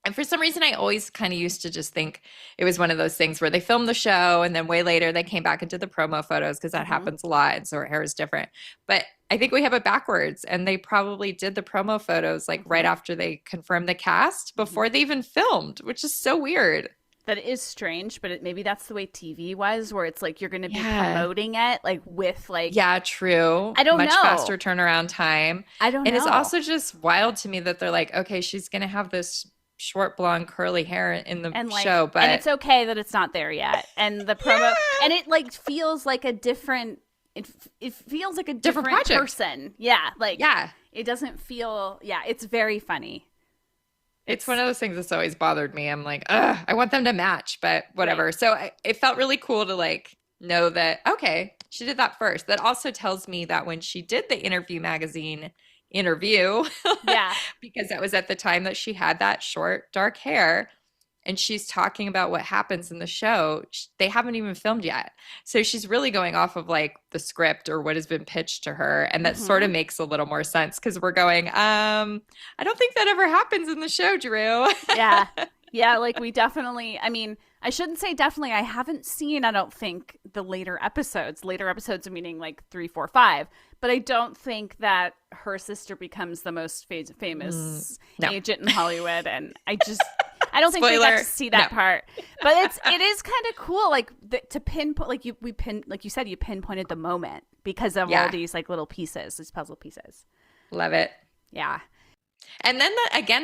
And for some reason, I always kind of used to just think it was one of those things where they filmed the show and then way later they came back and did the promo photos because that happens a lot. And so her hair is different. But I think we have it backwards. And they probably did the promo photos like right after they confirmed the cast before they even filmed, which is so weird. That is strange, but maybe that's the way TV was, where it's like you're going to be promoting it like with like. Yeah, true. I don't know. Much faster turnaround time. I don't know. And it's also just wild to me that they're like, okay, she's going to have this short blonde curly hair in the show, but and it's okay that it's not there yet. And the promo and it like feels like a different it feels like a different person. Yeah, like it doesn't feel it's very funny. It's one of those things that's always bothered me. I'm like, ugh, I want them to match, but whatever. Right. So it felt really cool to like know that, okay, she did that first. That also tells me that when she did the Interview magazine interview, because that was at the time that she had that short dark hair and she's talking about what happens in the show, they haven't even filmed yet, so she's really going off of like the script or what has been pitched to her, and that sort of makes a little more sense because we're going I don't think that ever happens in the show, Drew. Like we definitely, I mean, I shouldn't say definitely, I haven't seen, I don't think, the later episodes meaning like 3, 4, 5, but I don't think that her sister becomes the most famous agent in Hollywood, and I don't think we got to see that part. But it is kind of cool, like to pinpoint, like you said, you pinpointed the moment because of all these like little pieces, these puzzle pieces. Love it. Yeah. And then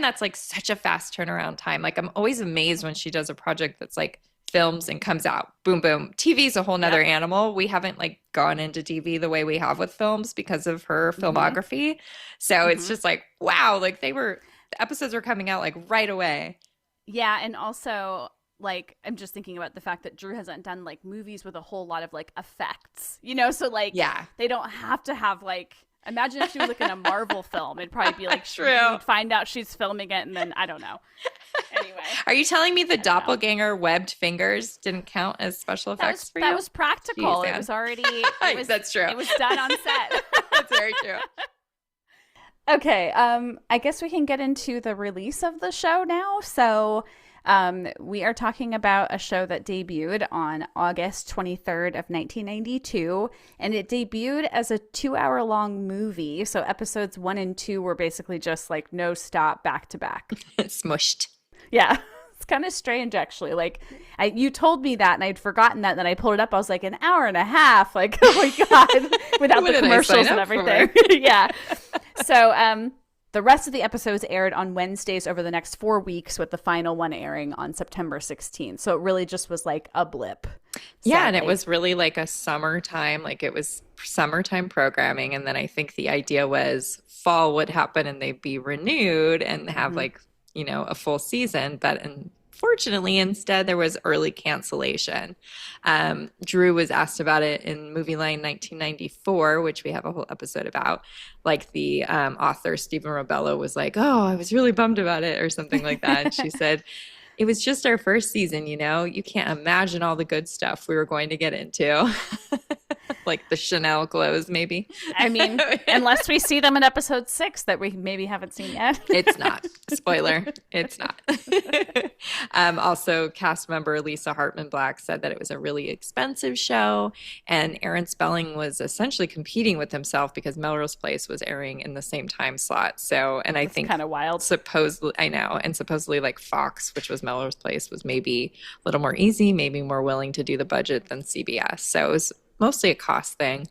that's like such a fast turnaround time. Like I'm always amazed when she does a project that's like films and comes out, boom, boom. TV's a whole nother animal. We haven't like gone into TV the way we have with films because of her filmography. So it's just like, wow, like the episodes are coming out like right away. Yeah. And also like, I'm just thinking about the fact that Drew hasn't done like movies with a whole lot of like effects, you know? So like, they don't have to have like, imagine if she was like in a Marvel film, it'd probably be like, you'd find out she's filming it and then I don't know. Anyway. Are you telling me the doppelganger webbed fingers didn't count as special effects for you? That was practical. Jeez, it was already, that's true. It was done on set. That's very true. Okay, I guess we can get into the release of the show now. So we are talking about a show that debuted on August 23rd of 1992, and it debuted as a 2-hour-long movie. So episodes 1 and 2 were basically just like no stop, back to back. Smushed. Yeah. It's kind of strange, actually. Like, you told me that, and I'd forgotten that. And then I pulled it up. I was like, an hour and a half. Like, oh my god, without the commercials and everything. Yeah. So, the rest of the episodes aired on Wednesdays over the next 4 weeks, with the final one airing on September 16th. So it really just was like a blip. Yeah, and it was really like a summertime. Like it was summertime programming, and then I think the idea was fall would happen and they'd be renewed and have like, you know, a full season. But unfortunately, instead, there was early cancellation. Drew was asked about it in Movie Line 1994, which we have a whole episode about. Like the author, Stephen Robello, was like, oh, I was really bummed about it or something like that. And she said, it was just our first season, you know? You can't imagine all the good stuff we were going to get into. Like the Chanel clothes, maybe. I mean, unless we see them in episode 6 that we maybe haven't seen yet. It's not. Spoiler, it's not. Also, cast member Lisa Hartman Black said that it was a really expensive show, and Aaron Spelling was essentially competing with himself because Melrose Place was airing in the same time slot. So, and I think kind of wild. Supposedly, I know, and supposedly like Fox, which was Melrose Place, was maybe a little more easy, maybe more willing to do the budget than CBS. So it was mostly a cost thing.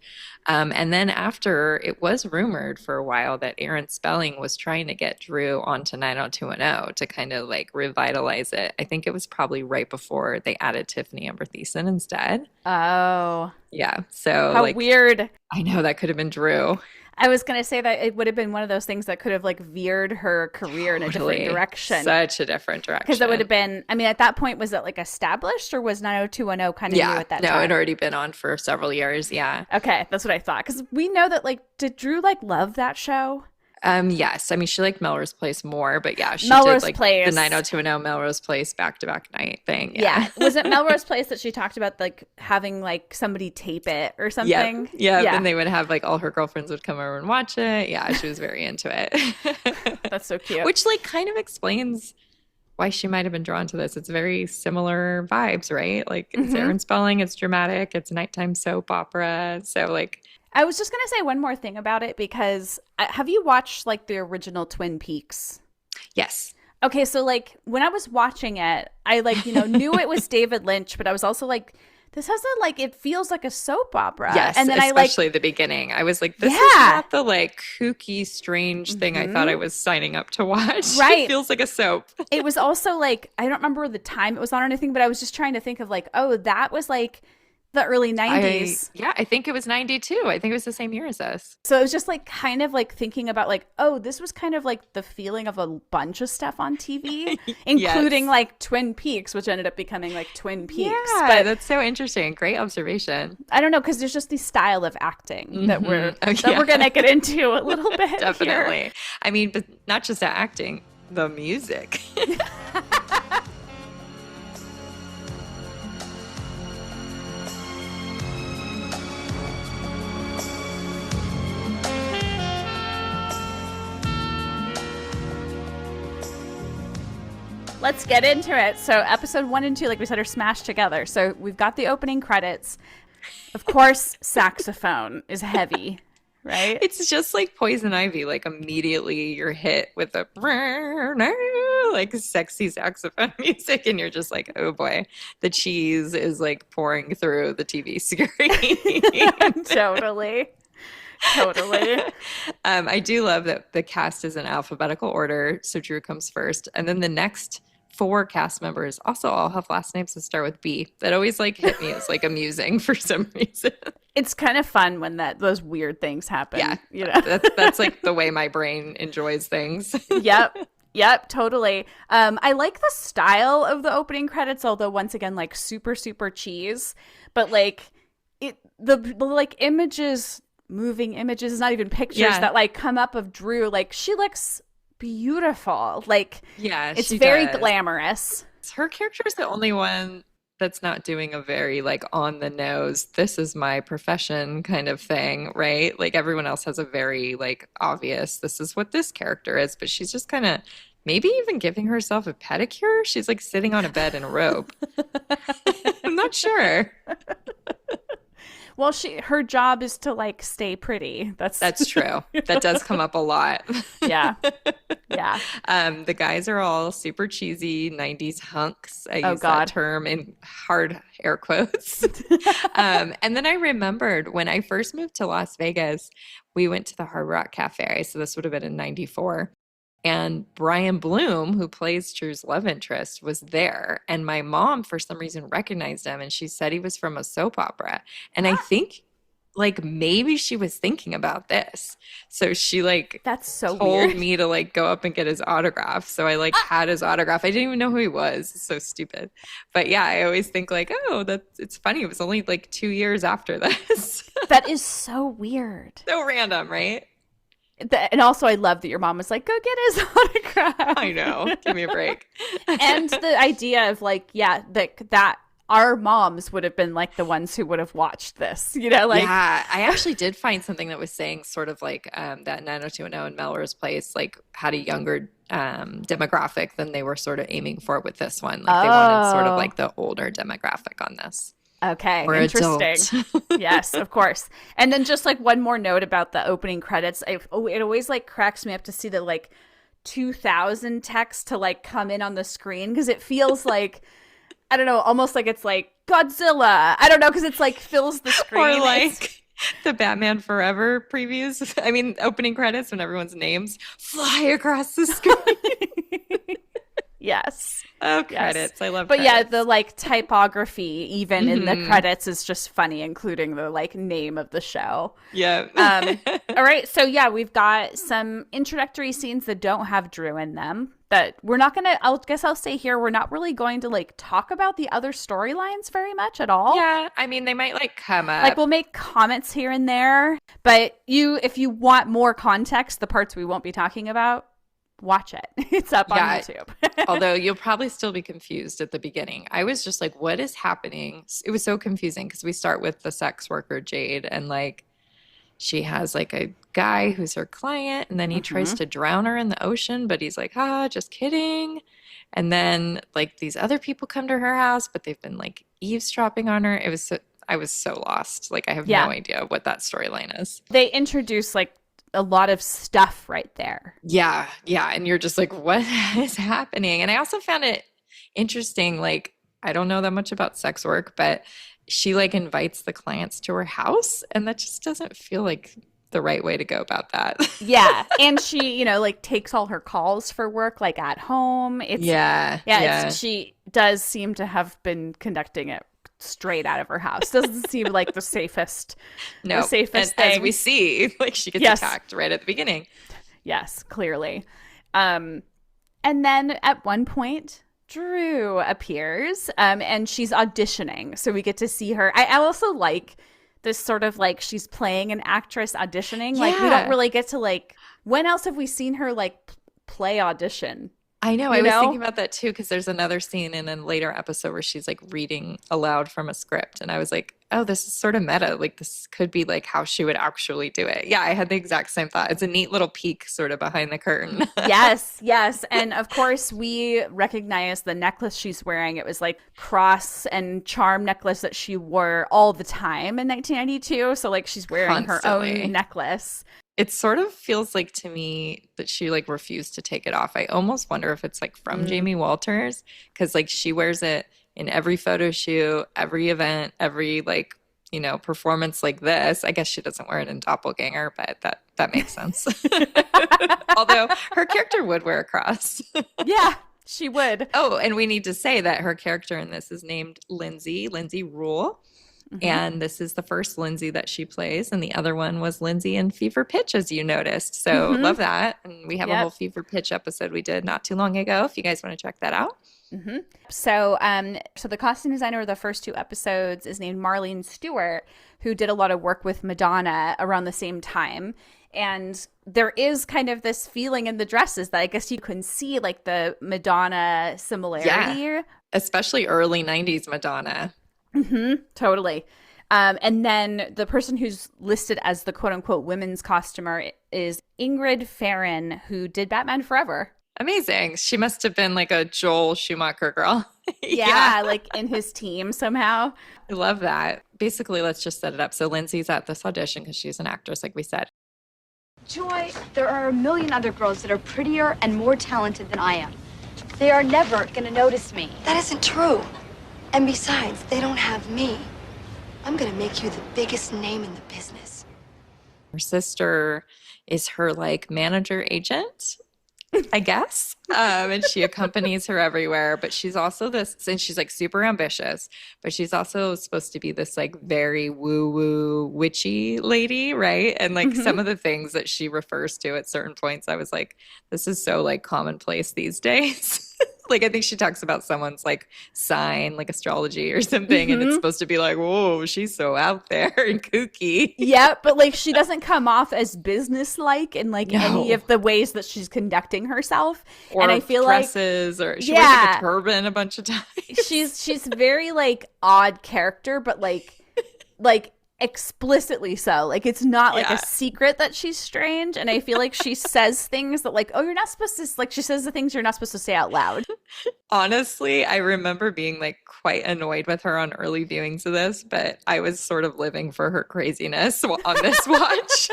And then after, it was rumored for a while that Aaron Spelling was trying to get Drew onto 90210 to kind of like revitalize it. I think it was probably right before they added Tiffany Amber Thiessen instead. Oh. Yeah. So how weird. I know that could have been Drew. I was going to say that it would have been one of those things that could have like veered her career in a different direction. Such a different direction. Because it would have been, I mean, at that point, was it like established or was 90210 kind of new at that time? No, it had already been on for several years. Yeah. Okay. That's what I thought. Because we know that like, did Drew like love that show? Yes. I mean, she liked Melrose Place more, but yeah, she Melrose did like Place. the 90210 Melrose Place back-to-back night thing. Yeah. Was it Melrose Place that she talked about like having like somebody tape it or something? Yeah. And they would have like all her girlfriends would come over and watch it. Yeah, she was very into it. That's so cute. Which like kind of explains why she might have been drawn to this. It's very similar vibes, right? Like it's Aaron Spelling, it's dramatic, it's nighttime soap opera. So like I was just going to say one more thing about it because have you watched like the original Twin Peaks? Yes. Okay, so like when I was watching it, I like, knew it was David Lynch, but I was also like, this has a like, it feels like a soap opera. Yes, and then especially the beginning. I was like, this is not the like kooky, strange thing I thought I was signing up to watch. Right. It feels like a soap. It was also like, I don't remember the time it was on or anything, but I was just trying to think of like, oh, that was like the early 90s. I think it was 92. I think it was the same year as us. So it was just like kind of like thinking about like, oh, this was kind of like the feeling of a bunch of stuff on TV, including like Twin Peaks, which ended up becoming like Twin Peaks. Yeah, but that's so interesting. Great observation. I don't know, because there's just the style of acting that we're gonna get into a little bit. Definitely. Here. I mean, but not just the acting, the music. Let's get into it. So episode 1 and 2, like we said, are smashed together. So we've got the opening credits. Of course, saxophone is heavy, right? It's just like Poison Ivy. Like immediately you're hit with a like sexy saxophone music and you're just like, oh boy, the cheese is like pouring through the TV screen. Totally. I do love that the cast is in alphabetical order. So Drew comes first. And then the next 4 cast members also all have last names that start with B. That always like hit me as like amusing for some reason. It's kind of fun when those weird things happen. Yeah. That's like the way my brain enjoys things. Yep, totally. I like the style of the opening credits, although once again, like super, super cheese. But like the like images, moving images, not even pictures that like come up of Drew. Like she looks beautiful. Like it's very glamorous. Her character is the only one that's not doing a very like on the nose, this is my profession kind of thing, right? Like everyone else has a very like obvious, this is what this character is, but she's just kind of maybe even giving herself a pedicure. She's like sitting on a bed in a robe. I'm not sure. Well, her job is to like stay pretty. That's true. That does come up a lot. Yeah. The guys are all super cheesy 90s hunks. I use that term in hard air quotes. And then I remembered when I first moved to Las Vegas, we went to the Hard Rock Cafe. So this would have been in 94. And Brian Bloom, who plays Drew's love interest, was there. And my mom, for some reason, recognized him. And she said he was from a soap opera. And I think, like, maybe she was thinking about this. So she, like, that's so told weird. me to, like, go up and get his autograph. So I, like, had his autograph. I didn't even know who he was. It's so stupid. But, yeah, I always think, like, oh, it's funny. It was only, like, 2 years after this. That is so weird. So random, right? And also, I love that your mom was like, go get his autograph. I know. Give me a break. And the idea of like, that our moms would have been like the ones who would have watched this, like. Yeah, I actually did find something that was saying sort of like that 90210 and Melrose Place like had a younger demographic than they were sort of aiming for with this one. Like they wanted sort of like the older demographic on this. Okay, or interesting. Yes, of course. And then just like one more note about the opening credits. It always like cracks me up to see the like 2000 text to like come in on the screen, because it feels like, I don't know, almost like it's like Godzilla. I don't know, because it's like fills the screen. Or like the Batman Forever previews. I mean, opening credits when everyone's names fly across the screen. Yes. Oh, credits. Yes. I love but credits. Yeah, the like typography even in the credits is just funny, including the like name of the show. Yeah. All right. So yeah, we've got some introductory scenes that don't have Drew in them that we're not going to, I'll say here, we're not really going to like talk about the other storylines very much at all. Yeah. I mean, they might like come up. Like we'll make comments here and there, but if you want more context, the parts we won't be talking about, watch it. It's up on YouTube. Although you'll probably still be confused at the beginning. I was just like, what is happening? It was so confusing because we start with the sex worker, Jade, and like she has like a guy who's her client, and then he tries to drown her in the ocean, but he's like, just kidding. And then like these other people come to her house, but they've been like eavesdropping on her. I was so lost. Like I have no idea what that storyline is. They introduce like a lot of stuff right there. Yeah. And you're just like, what is happening? And I also found it interesting. Like, I don't know that much about sex work, but she like invites the clients to her house. And that just doesn't feel like the right way to go about that. Yeah. And she, like takes all her calls for work, like at home. She does seem to have been conducting it straight out of her house. Doesn't seem like the safest thing. As we see, like she gets attacked right at the beginning. Yes, clearly. And then at one point Drew appears and she's auditioning, so we get to see her. I also like this sort of like she's playing an actress auditioning. Like we don't really get to like, when else have we seen her like play audition? I know. I was thinking about that too, because there's another scene in a later episode where she's like reading aloud from a script. And I was like, oh, this is sort of meta. Like this could be like how she would actually do it. Yeah, I had the exact same thought. It's a neat little peek sort of behind the curtain. Yes. And of course, we recognize the necklace she's wearing. It was like cross and charm necklace that she wore all the time in 1992. So like she's wearing her own necklace. It sort of feels like to me that she like refused to take it off. I almost wonder if it's like from Jamie Walters, because like she wears it in every photo shoot, every event, every like, performance like this. I guess she doesn't wear it in Doppelganger, but that makes sense. Although her character would wear a cross. Yeah, she would. Oh, and we need to say that her character in this is named Lindsay Rule. And this is the first Lindsay that she plays. And the other one was Lindsay in Fever Pitch, as you noticed. So love that. And we have a whole Fever Pitch episode we did not too long ago, if you guys want to check that out. So the costume designer of the first two episodes is named Marlene Stewart, who did a lot of work with Madonna around the same time. And there is kind of this feeling in the dresses that I guess you can see like the Madonna similarity. Yeah, especially early 90s Madonna. Totally. And then the person who's listed as the quote unquote women's costumer is Ingrid Farron, who did Batman Forever. Amazing. She must have been like a Joel Schumacher girl. Yeah, like in his team somehow. I love that. Basically, let's just set it up. So Lindsay's at this audition because she's an actress, like we said. Joy, there are a million other girls that are prettier and more talented than I am. They are never going to notice me. That isn't true. And besides, they don't have me. I'm gonna make you the biggest name in the business. Her sister is her like manager agent, I guess. And she accompanies her everywhere. But she's also and she's like super ambitious, but she's also supposed to be this like very woo-woo witchy lady, right? And like some of the things that she refers to at certain points, I was like, this is so like commonplace these days. Like, I think she talks about someone's like sign, like astrology or something, and it's supposed to be like, whoa, she's so out there and kooky. Yeah, but like she doesn't come off as business-like in like any of the ways that she's conducting herself. Or and I feel dresses, or she wears like a turban a bunch of times. She's very like odd character, but like explicitly so. Like it's not like a secret that she's strange, and I feel like she says things that like, oh, you're not supposed to, like she says the things you're not supposed to say out loud. Honestly, I remember being like quite annoyed with her on early viewings of this, but I was sort of living for her craziness on this watch.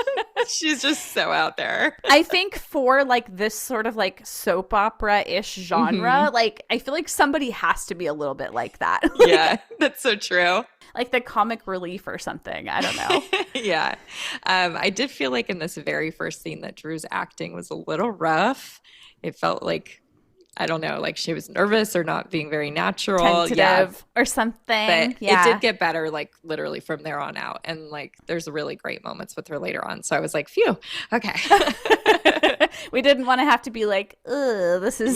She's just so out there. I think for like this sort of like soap opera-ish genre, like I feel like somebody has to be a little bit like that. Like, yeah, that's so true. Like the comic relief or something. I don't know. Yeah. I did feel like in this very first scene that Drew's acting was a little rough. It felt like, I don't know, like she was nervous or not being very natural. Tentative or something. But it did get better, like literally from there on out. And like there's really great moments with her later on. So I was like, phew, okay. We didn't want to have to be like, ugh, this is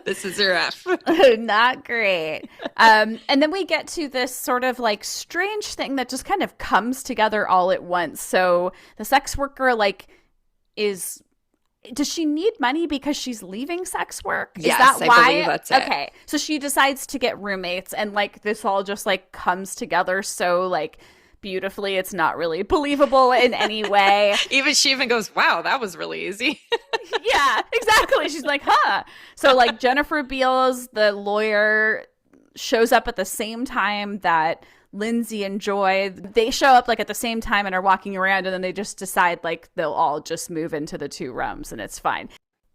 this is rough. Not great. And then we get to this sort of like strange thing that just kind of comes together all at once. So the sex worker like does she need money because she's leaving sex work? Is yes, that why? I believe that's it. Okay. So she decides to get roommates, and like this all just like comes together so like beautifully. It's not really believable in any way. She even goes, wow, that was really easy. Yeah, exactly. She's like, huh. So like Jennifer Beals, the lawyer, shows up at the same time that Lindsay and Joy, they show up like at the same time and are walking around, and then they just decide like they'll all just move into the two rooms and it's fine.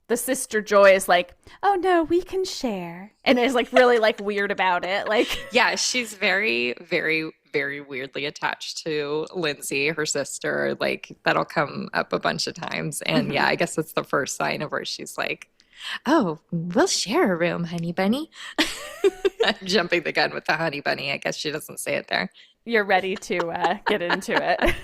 The sister Joy is like, oh no, we can share, and is like really like weird about it. Like, yeah, she's very, very, very weirdly attached to Lindsay, her sister. Like that'll come up a bunch of times, and yeah, I guess that's the first sign of where she's like, oh, we'll share a room, honey bunny. I'm jumping the gun with the honey bunny. I guess she doesn't say it there. You're ready to get into it.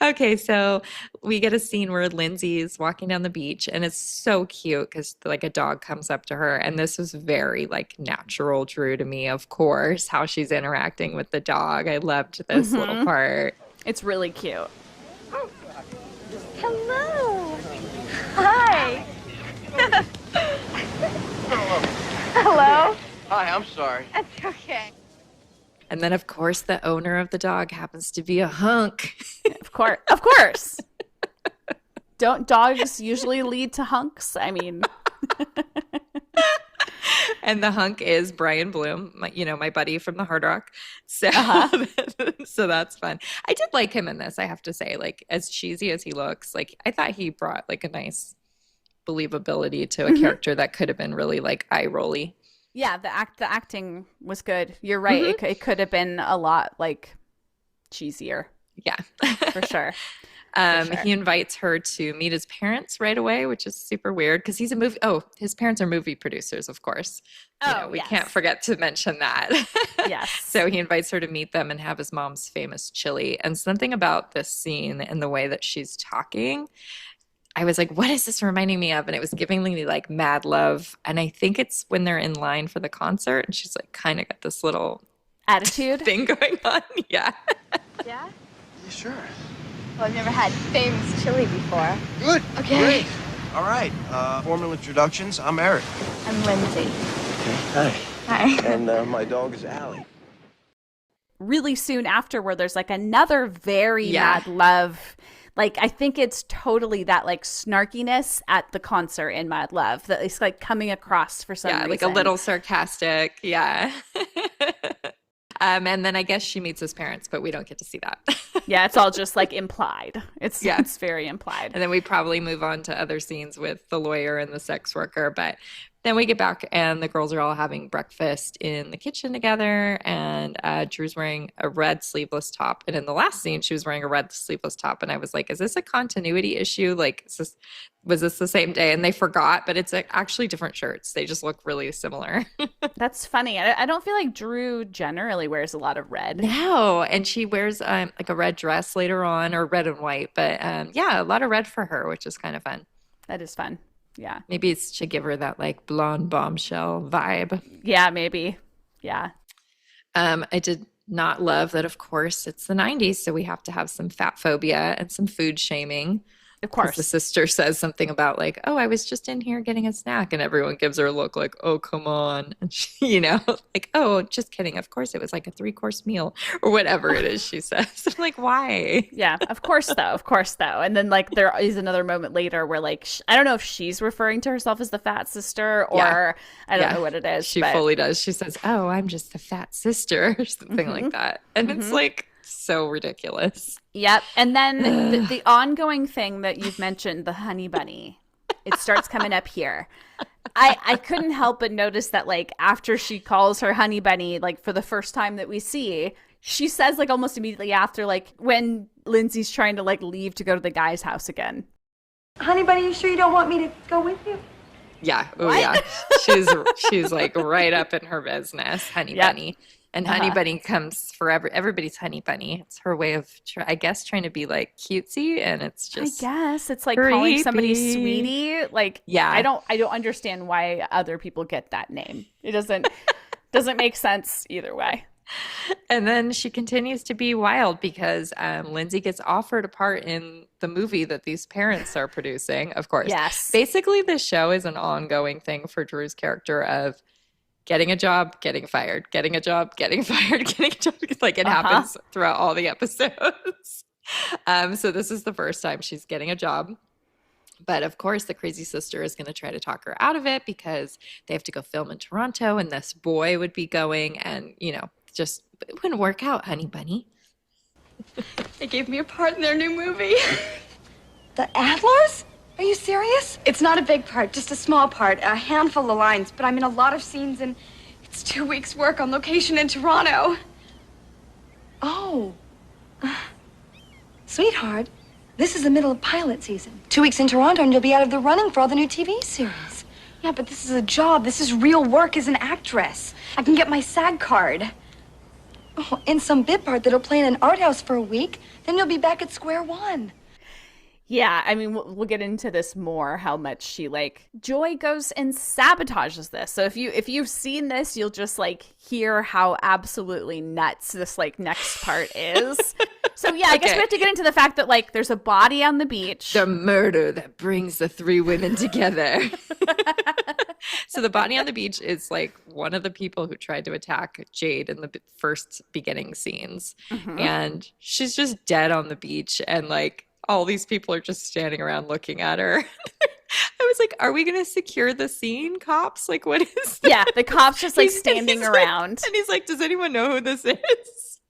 Okay, so we get a scene where Lindsay is walking down the beach, and it's so cute because like a dog comes up to her, and this was very like natural Drew to me, of course, how she's interacting with the dog. I loved this little part. It's really cute. Hello. Hi. Hello. Hi, I'm sorry. That's okay. And then, of course, the owner of the dog happens to be a hunk. Of course. Don't dogs usually lead to hunks? I mean... And the hunk is Brian Bloom, my buddy from the Hard Rock. So, so that's fun. I did like him in this, I have to say. Like, as cheesy as he looks, like I thought he brought like a nice believability to a character that could have been really like eye-rolly. Yeah, the acting was good. You're right. It could have been a lot like cheesier. Yeah, for sure. He invites her to meet his parents right away, which is super weird because he's a movie. Oh, his parents are movie producers, of course. We can't forget to mention that. Yes. So he invites her to meet them and have his mom's famous chili. And something about this scene and the way that she's talking, I was like, what is this reminding me of? And it was giving me like Mad Love. And I think it's when they're in line for the concert and she's like kind of got this little attitude thing going on. Yeah. Yeah? Yeah, sure. Well, I've never had famous chili before. Good. Okay. Great. All right. Formal introductions. I'm Eric. I'm Lindsay. Okay. Hi. Hi. And my dog is Allie. Really soon after, where there's like another very Mad Love. Like, I think it's totally that like snarkiness at the concert in Mad Love that is like coming across for some reason. Yeah, like a little sarcastic. Yeah. And then I guess she meets his parents, but we don't get to see that. Yeah, it's all just like implied. It's very implied. And then we probably move on to other scenes with the lawyer and the sex worker. But then we get back and the girls are all having breakfast in the kitchen together. And Drew's wearing a red sleeveless top. And in the last scene, she was wearing a red sleeveless top. And I was like, is this a continuity issue? Like, was this the same day? And they forgot, but it's actually different shirts. They just look really similar. That's funny. I don't feel like Drew generally wears a lot of red. No. And she wears like a red dress later on, or red and white. But yeah, a lot of red for her, which is kind of fun. That is fun. Yeah. Maybe it's to give her that like blonde bombshell vibe. Yeah, maybe. Yeah. I did not love that, of course, it's the 90s, so we have to have some fat phobia and some food shaming. Of Because the course. sister says something about like, oh, I was just in here getting a snack, and everyone gives her a look like, oh, come on. And she, like, oh, just kidding. Of course it was like a 3-course meal or whatever it is she says. I'm like, why? Yeah, of course though. Of course though. And then like there is another moment later where like I don't know if she's referring to herself as the fat sister or I don't know what it is. She but... fully does. She says, oh, I'm just the fat sister or something like that. And it's like so ridiculous. Yep. And then the ongoing thing that you've mentioned, the honey bunny, it starts coming up here. I couldn't help but notice that like after she calls her honey bunny, like for the first time that we see, she says like almost immediately after, like when Lindsay's trying to like leave to go to the guy's house again. Honey bunny, you sure you don't want me to go with you? Yeah. Oh, What? yeah. She's like right up in her business, honey bunny. And Honey Bunny comes for everybody's Honey Bunny. It's her way of, I guess, trying to be like cutesy, and it's just. I guess it's like creepy. calling somebody sweetie. Like, yeah, I don't understand why other people get that name. It doesn't make sense either way. And then she continues to be wild because Lindsay gets offered a part in the movie that these parents are producing. Of course, yes. Basically, this show is an ongoing thing for Drew's character of getting a job, getting fired, getting a job, getting fired, getting a job. Like it happens throughout all the episodes. So this is the first time she's getting a job. But of course, the crazy sister is going to try to talk her out of it because they have to go film in Toronto and this boy would be going and, just it wouldn't work out, honey bunny. They gave me a part in their new movie. The Adlers? Are you serious? It's not a big part, just a small part, a handful of lines, but I'm in a lot of scenes and it's 2 weeks' work on location in Toronto. Oh. Sweetheart, this is the middle of pilot season. 2 weeks in Toronto and you'll be out of the running for all the new TV series. Yeah, but this is a job. This is real work as an actress. I can get my SAG card. Oh, in some bit part that'll play in an art house for a week, then you'll be back at square one. Yeah, I mean, we'll get into this more, how much she, like, Joy goes and sabotages this. So if you've seen this, you'll just, like, hear how absolutely nuts this, like, next part is. So, yeah, I guess we have to get into the fact that, like, there's a body on the beach. The murder that brings the 3 women together. So the body on the beach is, like, one of the people who tried to attack Jade in the first beginning scenes. And she's just dead on the beach and, like, all these people are just standing around looking at her. I was like, are we going to secure the scene, cops? Like, what is this? Yeah, the cops just, like, standing around. And he's like, does anyone know who this is?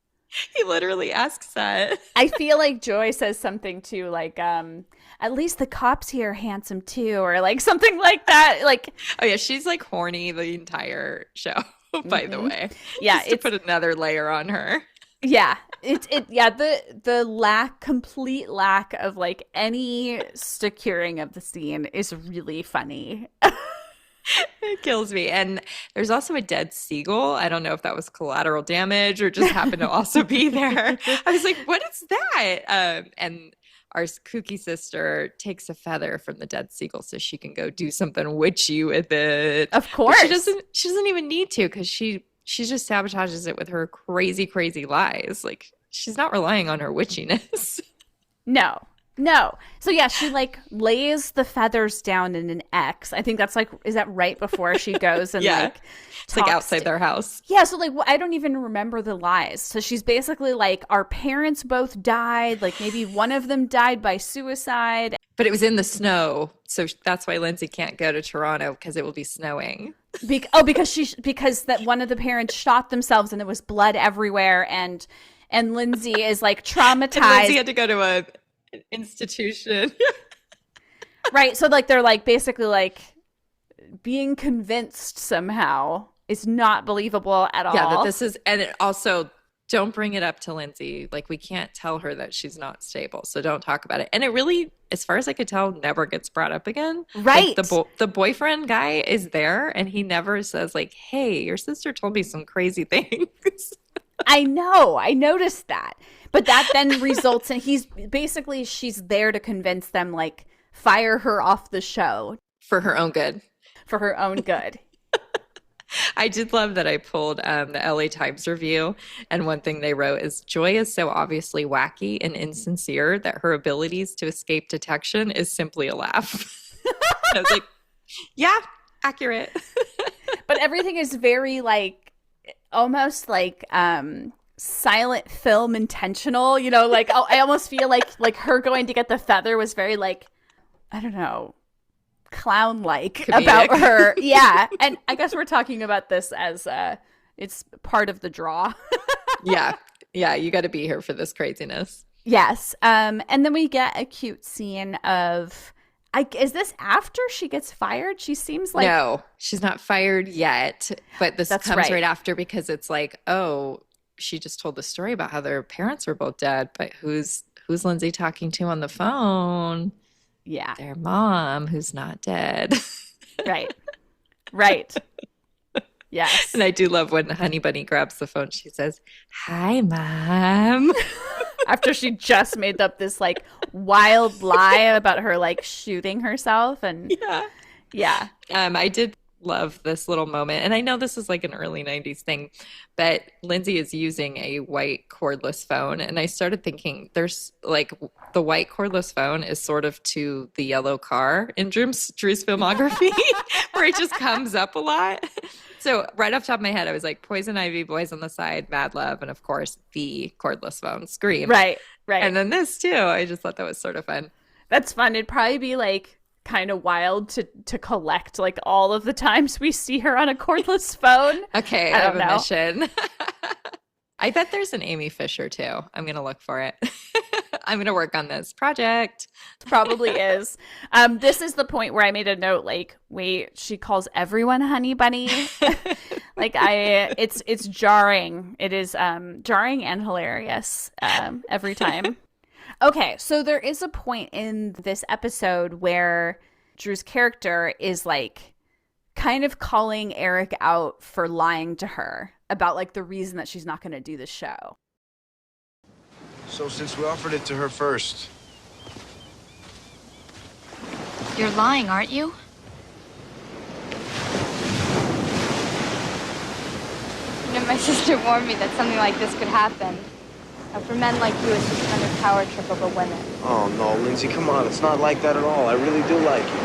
He literally asks that. I feel like Joy says something too, like, at least the cops here are handsome too, or, like, something like that. Like, oh, yeah, she's, like, horny the entire show, by the way. Yeah, just to put another layer on her. Yeah, the complete lack of like any securing of the scene is really funny. It kills me. And there's also a dead seagull. I don't know if that was collateral damage or just happened to also be there. I was like, what is that? And our kooky sister takes a feather from the dead seagull so she can go do something witchy with it. Of course. But she doesn't even need to because she just sabotages it with her crazy, crazy lies. Like, she's not relying on her witchiness. No. So, yeah, she, like, lays the feathers down in an X. I think that's, like, is that right before she goes and, like, it's like outside their house. Yeah, so, like, I don't even remember the lies. So she's basically like, our parents both died. Like, maybe one of them died by suicide. But it was in the snow. So that's why Lindsay can't go to Toronto because it will be snowing. Because that one of the parents shot themselves and there was blood everywhere. And Lindsay is, like, traumatized. And Lindsay had to go to an institution. Right. So, like, they're, like, basically, like, being convinced somehow is not believable at all. Yeah, that this is, and it also, don't bring it up to Lindsay. Like, we can't tell her that she's not stable, so don't talk about it. And it really, as far as I could tell, never gets brought up again. Right. Like, the boyfriend guy is there, and he never says, like, hey, your sister told me some crazy things. I know. I noticed that. But that then results in she's there to convince them, like, fire her off the show. For her own good. For her own good. I did love that I pulled the LA Times review, and one thing they wrote is Joy is so obviously wacky and insincere that her abilities to escape detection is simply a laugh. I was like, yeah, accurate. But everything is very like almost like silent film intentional, you know, like I almost feel like her going to get the feather was very like, I don't know, clown-like about her. Yeah. And I guess we're talking about this as it's part of the draw. Yeah. You got to be here for this craziness. Yes. And then we get a cute scene of, is this after she gets fired? She seems like, no, she's not fired yet, but this comes right after, because it's like, oh, she just told the story about how their parents were both dead, but who's Lindsay talking to on the phone? Yeah. Their mom, who's not dead. Right. Yes. And I do love when Honey Bunny grabs the phone. She says, "Hi, Mom." After she just made up this like wild lie about her like shooting herself. And yeah. I did love this little moment. And I know this is like an early 90s thing, but Lindsay is using a white cordless phone. And I started thinking there's like the white cordless phone is sort of to the yellow car in Drew's filmography, where it just comes up a lot. So right off the top of my head, I was like Poison Ivy, Boys on the Side, Mad Love, and of course the cordless phone, Scream. Right. And then this too. I just thought that was sort of fun. That's fun. It'd probably be like kind of wild to collect like all of the times we see her on a cordless phone. Okay, I have a mission. I bet there's an Amy Fisher too. I'm gonna look for it. I'm gonna work on this project. Probably is. This is the point where I made a note like, wait, she calls everyone Honey Bunny. Like it's jarring. It is jarring and hilarious every time. Okay, so there is a point in this episode where Drew's character is like kind of calling Eric out for lying to her about like the reason that she's not going to do the show. So since we offered it to her first. You're lying, aren't you? You know, my sister warned me that something like this could happen. For men like you, it's just another power trip over women. Oh, no, Lindsay, come on. It's not like that at all. I really do like you.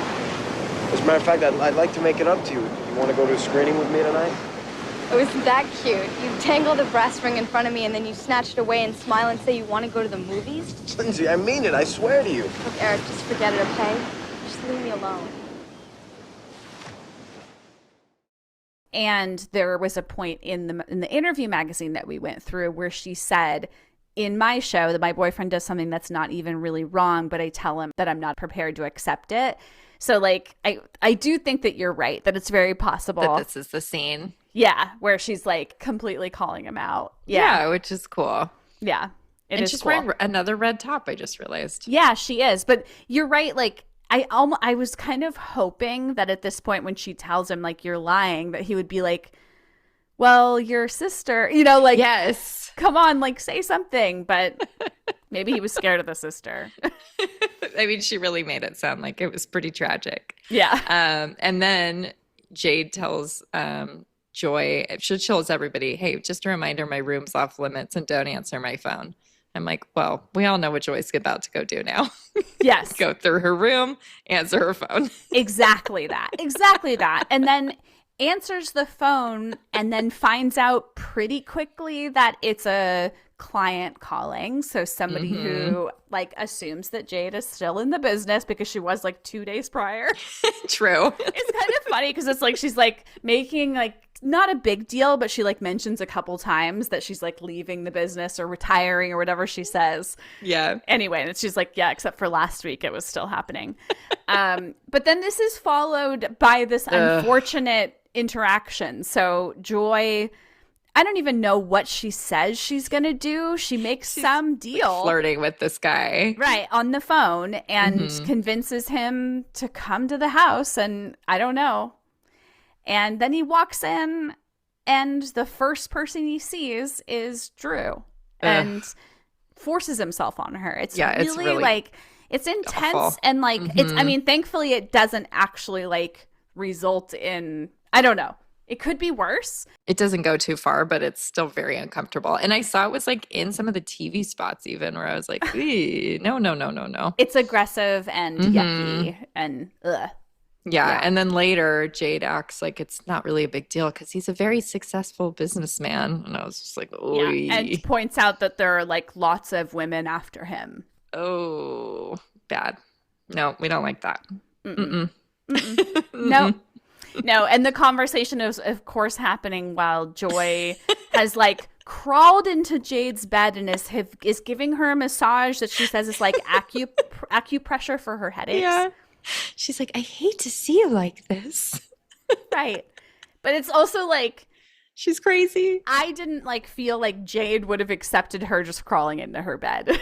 As a matter of fact, I'd like to make it up to you. You want to go to a screening with me tonight? It was that cute. You tangled a brass ring in front of me, and then you snatch it away and smile and say you want to go to the movies? Lindsay, I mean it. I swear to you. Look, Eric, just forget it, okay? Just leave me alone. And there was a point in the interview magazine that we went through where she said, in my show, that my boyfriend does something that's not even really wrong, but I tell him that I'm not prepared to accept it. So, like, I do think that you're right, that it's very possible that this is the scene. Yeah, where she's, like, completely calling him out. Yeah, which is cool. Yeah, and she's wearing another red top, I just realized. Yeah, she is. But you're right, like, I was kind of hoping that at this point when she tells him, like, you're lying, that he would be like, well, your sister, you know, like, yes, come on, like, say something. But maybe he was scared of the sister. I mean, she really made it sound like it was pretty tragic. Yeah. And then Jade tells Joy, she tells everybody, hey, just a reminder, my room's off limits and don't answer my phone. I'm like, well, we all know what Joy's about to go do now. Yes. Go through her room, answer her phone. Exactly that. Exactly that. And then answers the phone and then finds out pretty quickly that it's a client calling. So somebody who like assumes that Jade is still in the business because she was like 2 days prior. True. It's kind of funny because it's like she's like making like not a big deal, but she like mentions a couple times that she's like leaving the business or retiring or whatever she says. Yeah. Anyway, and she's like, yeah, except for last week it was still happening. But then this is followed by this unfortunate interaction. So Joy, I don't even know what she says she's going to do. She makes some deal. Like flirting with this guy. Right, on the phone and convinces him to come to the house. And I don't know. And then he walks in and the first person he sees is Drew and forces himself on her. It's really like, It's intense awful. and like it's. I mean, thankfully, it doesn't actually like result in. I don't know. It could be worse. It doesn't go too far, but it's still very uncomfortable. And I saw it was like in some of the TV spots even where I was like, no, no, no, no, no. It's aggressive and yucky and ugh. Yeah. And then later, Jade acts like it's not really a big deal because he's a very successful businessman. And I was just like, oh, and points out that there are like lots of women after him. Oh, bad. No, we don't like that. Mm-mm. Mm-mm. No. No, and the conversation is, of course, happening while Joy has, like, crawled into Jade's bed and is giving her a massage that she says is, like, acupressure for her headaches. Yeah. She's like, I hate to see you like this. Right. But it's also, like... She's crazy. I didn't, like, feel like Jade would have accepted her just crawling into her bed.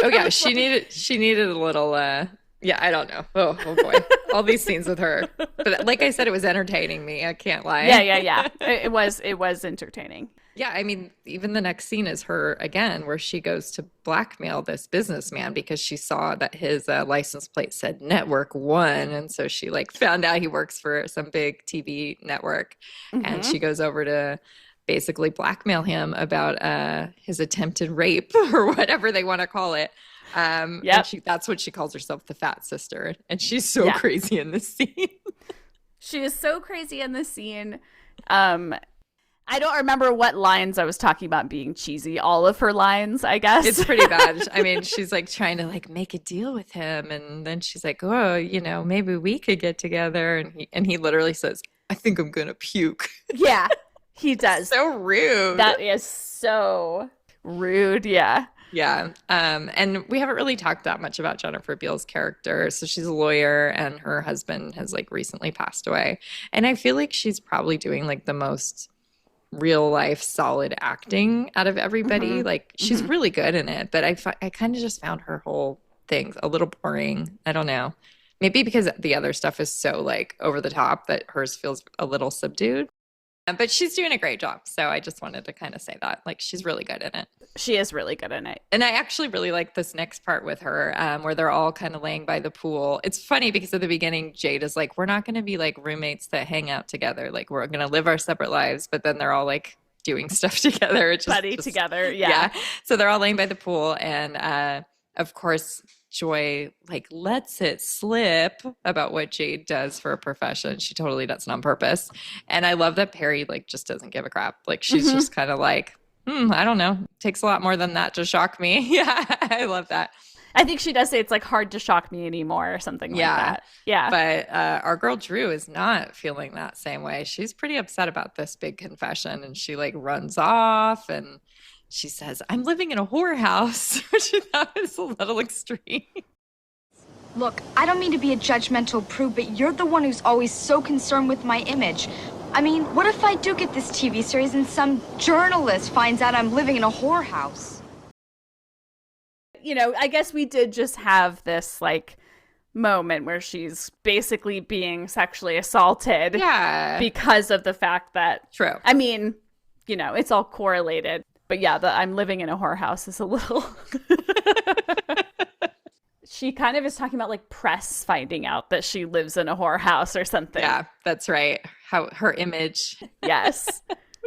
Yeah, she needed a little... Yeah, I don't know. Oh boy. All these scenes with her. But like I said, it was entertaining me. I can't lie. Yeah. It was entertaining. Yeah, I mean, even the next scene is her again, where she goes to blackmail this businessman because she saw that his license plate said Network One. And so she like found out he works for some big TV network. And she goes over to basically blackmail him about his attempted rape or whatever they want to call it. That's what she calls herself, the fat sister, and she's so crazy in this scene. She is so crazy in this scene. I don't remember what lines I was talking about being cheesy. All of her lines, I guess. It's pretty bad. I mean, she's like trying to like make a deal with him, and then she's like, "Oh, you know, maybe we could get together." And he literally says, "I think I'm gonna puke." Yeah, he does. So rude. That is so rude. Yeah. Yeah. And we haven't really talked that much about Jennifer Beals' character. So she's a lawyer and her husband has like recently passed away. And I feel like she's probably doing like the most real life solid acting out of everybody. Like she's really good in it, but I kind of just found her whole thing a little boring. I don't know. Maybe because the other stuff is so like over the top that hers feels a little subdued. But she's doing a great job. So I just wanted to kind of say that. Like, she's really good in it. She is really good in it. And I actually really like this next part with her where they're all kind of laying by the pool. It's funny because at the beginning, Jade is like, we're not going to be like roommates that hang out together. Like, we're going to live our separate lives. But then they're all like doing stuff together. It's Buddy together. Yeah. So they're all laying by the pool. And of course, Joy like lets it slip about what Jade does for a profession. She totally does it on purpose. And I love that Perry like just doesn't give a crap. Like she's just kind of like, I don't know. Takes a lot more than that to shock me. Yeah, I love that. I think she does say it's like hard to shock me anymore or something like that. Yeah. But our girl Drew is not feeling that same way. She's pretty upset about this big confession and she like runs off and she says, I'm living in a whorehouse, which I thought was a little extreme. Look, I don't mean to be a judgmental prude, but you're the one who's always so concerned with my image. I mean, what if I do get this TV series and some journalist finds out I'm living in a whorehouse? You know, I guess we did just have this, like, moment where she's basically being sexually assaulted. Yeah. Because of the fact that... True. I mean, you know, it's all correlated. But yeah, I'm living in a whorehouse is a little... She kind of is talking about like press finding out that she lives in a whorehouse or something. Yeah, that's right. How her image. Yes.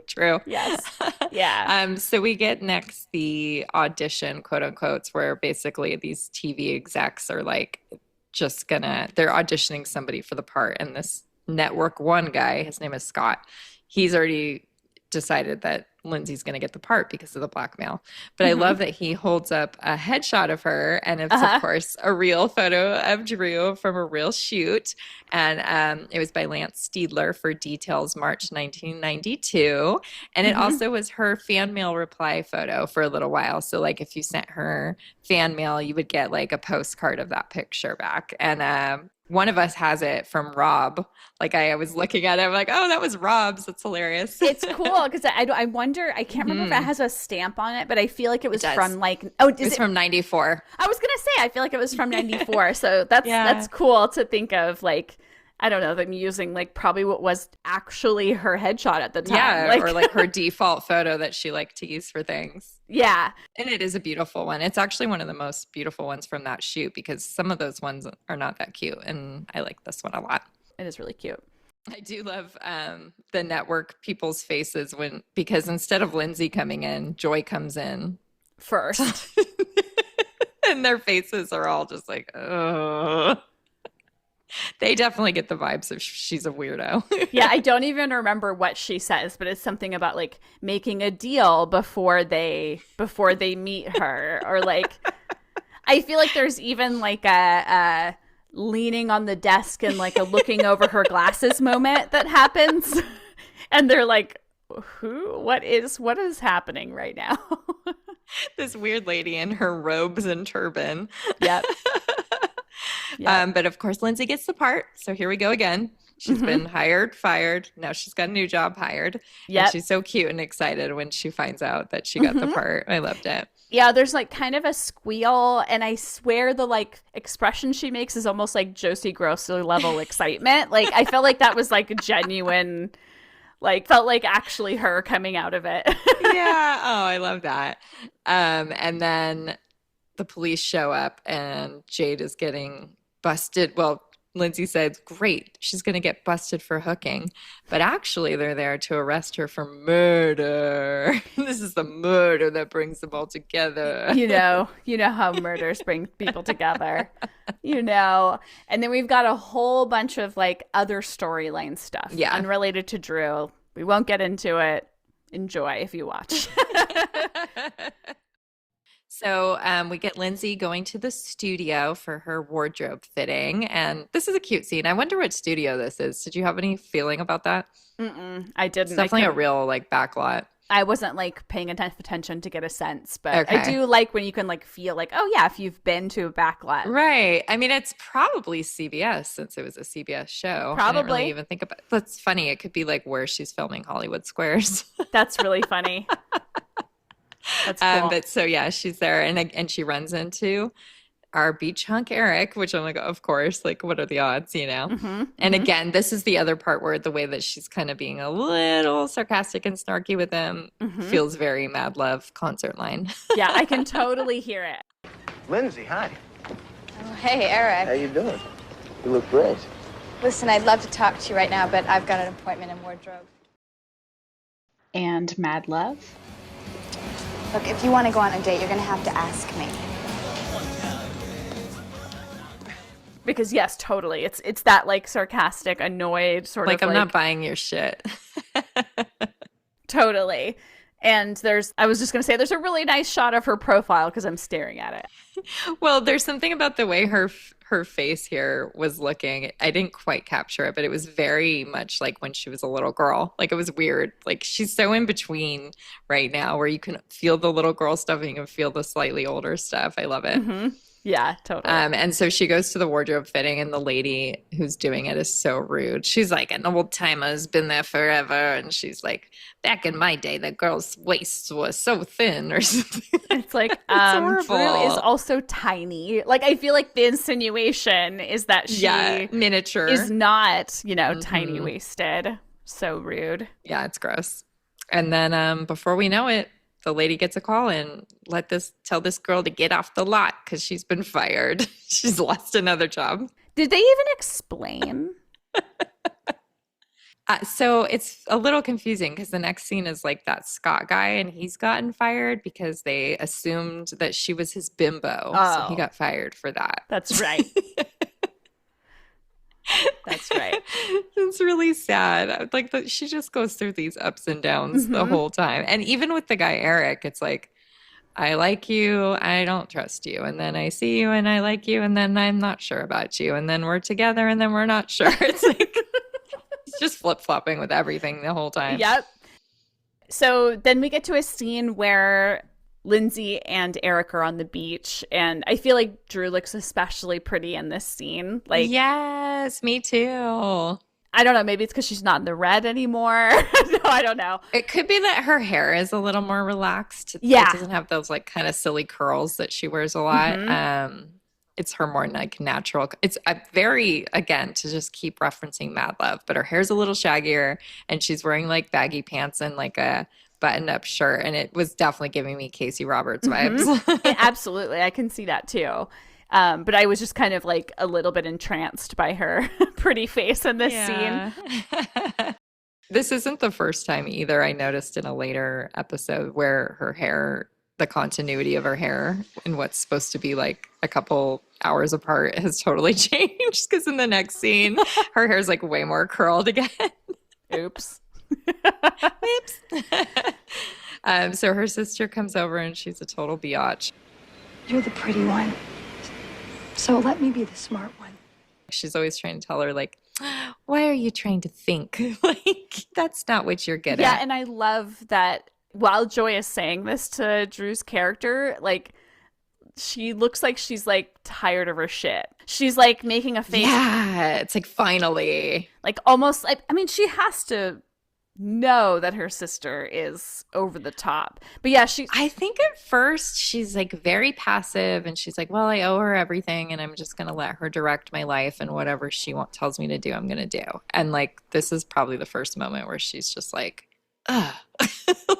True. Yes. Yeah. So we get next the audition, quote unquote, where basically these TV execs are like they're auditioning somebody for the part. And this Network One guy, his name is Scott, he's already decided that Lindsay's going to get the part because of the blackmail. But I love that he holds up a headshot of her and it's of course a real photo of Drew from a real shoot. And it was by Lance Steedler for Details March 1992. And it also was her fan mail reply photo for a little while. So like if you sent her fan mail, you would get like a postcard of that picture back. And one of us has it from Rob. Like I was looking at it, I'm like, oh, that was Rob's. That's hilarious. It's cool because I wonder, I can't remember if it has a stamp on it, but I feel like it was from like, it's from 94. I was going to say, I feel like it was from 94. So that's cool to think of. Like, I don't know, them using like probably what was actually her headshot at the time. Yeah, or like her default photo that she liked to use for things. Yeah. And it is a beautiful one. It's actually one of the most beautiful ones from that shoot because some of those ones are not that cute. And I like this one a lot. It is really cute. I do love the network people's faces because instead of Lindsay coming in, Joy comes in first. And their faces are all just like, ugh. They definitely get the vibes of she's a weirdo. Yeah, I don't even remember what she says, but it's something about like making a deal before they meet her, or like I feel like there's even like a leaning on the desk and like a looking over her glasses moment that happens, and they're like, what is happening right now? This weird lady in her robes and turban. Yep. But of course, Lindsay gets the part. So here we go again. She's been hired, fired. Now she's got a new job, hired. Yeah. And she's so cute and excited when she finds out that she got the part. I loved it. Yeah, there's like kind of a squeal, and I swear the like expression she makes is almost like Josie Grosser level excitement. Like I felt like that was like a genuine, like felt like actually her coming out of it. Yeah. Oh, I love that. And then the police show up and Jade is getting busted. Well, Lindsay said, great, she's going to get busted for hooking. But actually, they're there to arrest her for murder. This is the murder that brings them all together. You know how murders bring people together. And then we've got a whole bunch of like other storyline stuff. Yeah. Unrelated to Drew. We won't get into it. Enjoy if you watch. So we get Lindsay going to the studio for her wardrobe fitting. And this is a cute scene. I wonder what studio this is. Did you have any feeling about that? I didn't. It's definitely a real like backlot. I wasn't like paying enough attention to get a sense, but Okay. I do like when you can like feel like, oh yeah, if you've been to a backlot. Right. I mean, it's probably CBS since it was a CBS show. I didn't really Probably. even think about it. That's funny. It could be like where she's filming Hollywood Squares. That's really funny. That's cool. But so yeah, she's there and she runs into our beach hunk Eric, which I'm like, of course, like what are the odds, And again, this is the other part where the way that she's kind of being a little sarcastic and snarky with him feels very Mad Love concert line. Yeah, I can totally hear it. Lindsay, hi. Oh, hey, Eric. How you doing? You look great. Listen, I'd love to talk to you right now, but I've got an appointment in wardrobe. And Mad Love? Look, if you want to go on a date, you're going to have to ask me. Because yes, totally. It's that like sarcastic, annoyed sort Like of I'm not buying your shit. Totally. And I was just going to say, there's a really nice shot of her profile because I'm staring at it. Well, there's something about the way her face here was looking. I didn't quite capture it, but it was very much like when she was a little girl. Like it was weird. Like she's so in between right now where you can feel the little girl stuff and you can feel the slightly older stuff. I love it. Yeah, totally. And so she goes to the wardrobe fitting and the lady who's doing it is so rude. She's like, an old timer's been there forever. And she's like, back in my day, the girl's waist was so thin or something. It's like, horrible. Drew is also tiny. Like, I feel like the insinuation is that she miniature is not, tiny waisted. So rude. Yeah, it's gross. And then before we know it, the lady gets a call and tell this girl to get off the lot because she's been fired. She's lost another job. Did they even explain? So it's a little confusing because the next scene is like that Scott guy and he's gotten fired because they assumed that she was his bimbo. So he got fired for that. That's right. That's right. It's really sad. Like she just goes through these ups and downs the whole time. And even with the guy Eric, it's like, I like you, I don't trust you. And then I see you and I like you. And then I'm not sure about you. And then we're together and then we're not sure. It's like, it's just flip-flopping with everything the whole time. Yep. So then we get to a scene where Lindsay and Eric are on the beach, and I feel like Drew looks especially pretty in this scene. Like, yes, me too. I don't know, maybe it's because she's not in the red anymore. No, I don't know. It could be that her hair is a little more relaxed. Yeah. It doesn't have those like kind of silly curls that she wears a lot. it's her more like natural. It's a very, again, to just keep referencing Mad Love, but her hair's a little shaggier and she's wearing like baggy pants and like a buttoned up shirt. And it was definitely giving me Casey Roberts vibes. Yeah, absolutely. I can see that too. But I was just kind of like a little bit entranced by her pretty face in this scene. This isn't the first time either. I noticed in a later episode where her hair, the continuity of her hair and what's supposed to be like a couple hours apart has totally changed, because in the next scene, her hair's like way more curled again. Oops. Oops. So her sister comes over and she's a total biatch. You're the pretty one, so let me be the smart one. She's always trying to tell her, like, why are you trying to think? Like, that's not what you're good at. Yeah, and I love that while Joy is saying this to Drew's character, like, she looks like she's, like, tired of her shit. She's, like, making a face. Yeah, it's like, finally. Like, almost, like, I mean, she has to know that her sister is over the top. But yeah, I think at first she's like very passive and she's like, well, I owe her everything and I'm just going to let her direct my life, and whatever she tells me to do, I'm going to do. And like, this is probably the first moment where she's just like, ugh,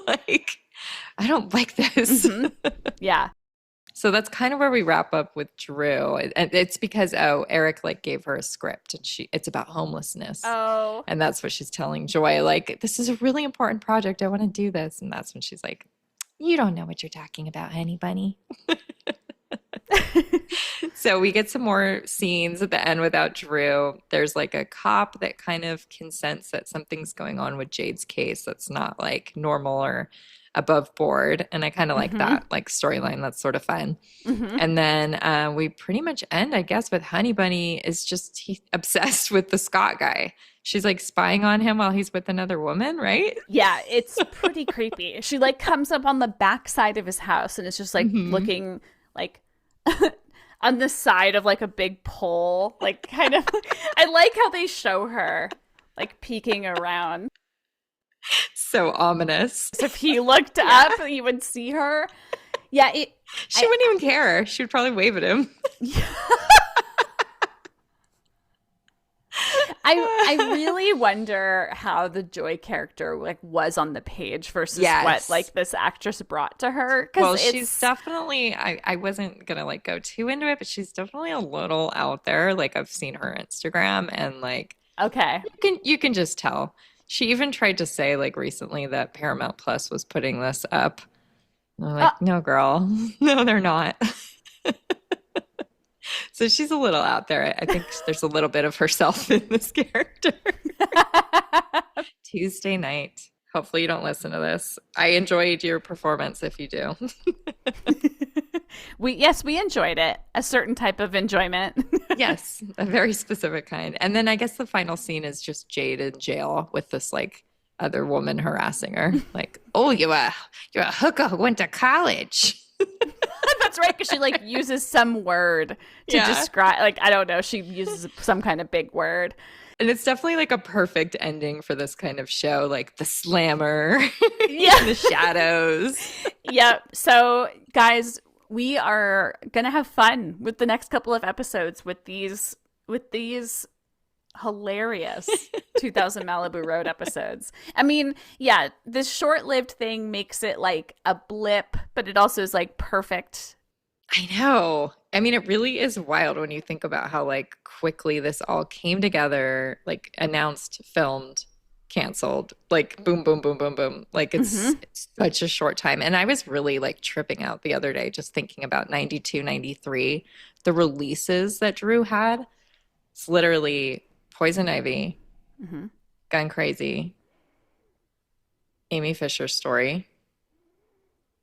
like, I don't like this. Mm-hmm. Yeah. So that's kind of where we wrap up with Drew. And it's because, Eric like gave her a script and it's about homelessness. Oh. And that's what she's telling Joy, like, this is a really important project. I want to do this. And that's when she's like, you don't know what you're talking about, honey bunny. So we get some more scenes at the end without Drew. There's like a cop that kind of can sense that something's going on with Jade's case that's not like normal or above board, and I kind of like that like storyline. That's sort of fun. And then we pretty much end, I guess, with Honey Bunny is just obsessed with the Scott guy. She's like spying on him while he's with another woman, right? Yeah, it's pretty creepy. She like comes up on the back side of his house and it's just like looking like on the side of like a big pole, like kind of. I like how they show her like peeking around. So ominous. So if he looked up, you would see her. Yeah, she wouldn't even care. She would probably wave at him. I really wonder how the Joy character like was on the page versus what like this actress brought to her. Well, she's definitely. I wasn't gonna like go too into it, but she's definitely a little out there. Like, I've seen her Instagram, and like, okay, you can just tell. She even tried to say, like, recently that Paramount Plus was putting this up. And I'm like, no, girl. No, they're not. So she's a little out there. I think there's a little bit of herself in this character. Tuesday night. Hopefully you don't listen to this. I enjoyed your performance if you do. We enjoyed it. A certain type of enjoyment. Yes, a very specific kind. And then I guess the final scene is just Jade in jail with this like other woman harassing her. Like, oh, you're a hooker who went to college. That's right, because she like uses some word to describe, like, I don't know, she uses some kind of big word. And it's definitely like a perfect ending for this kind of show, like the slammer in the shadows. Yep. So guys, we are gonna have fun with the next couple of episodes with these hilarious 2000 Malibu Road episodes. I mean, yeah, this short-lived thing makes it like a blip, but it also is like perfect. I know. I mean, it really is wild when you think about how like quickly this all came together, like announced, filmed, canceled, like boom, boom, boom, boom, boom. Like it's such a short time. And I was really like tripping out the other day just thinking about 92, 93, the releases that Drew had. It's literally Poison Ivy, Gone Crazy, Amy Fisher Story.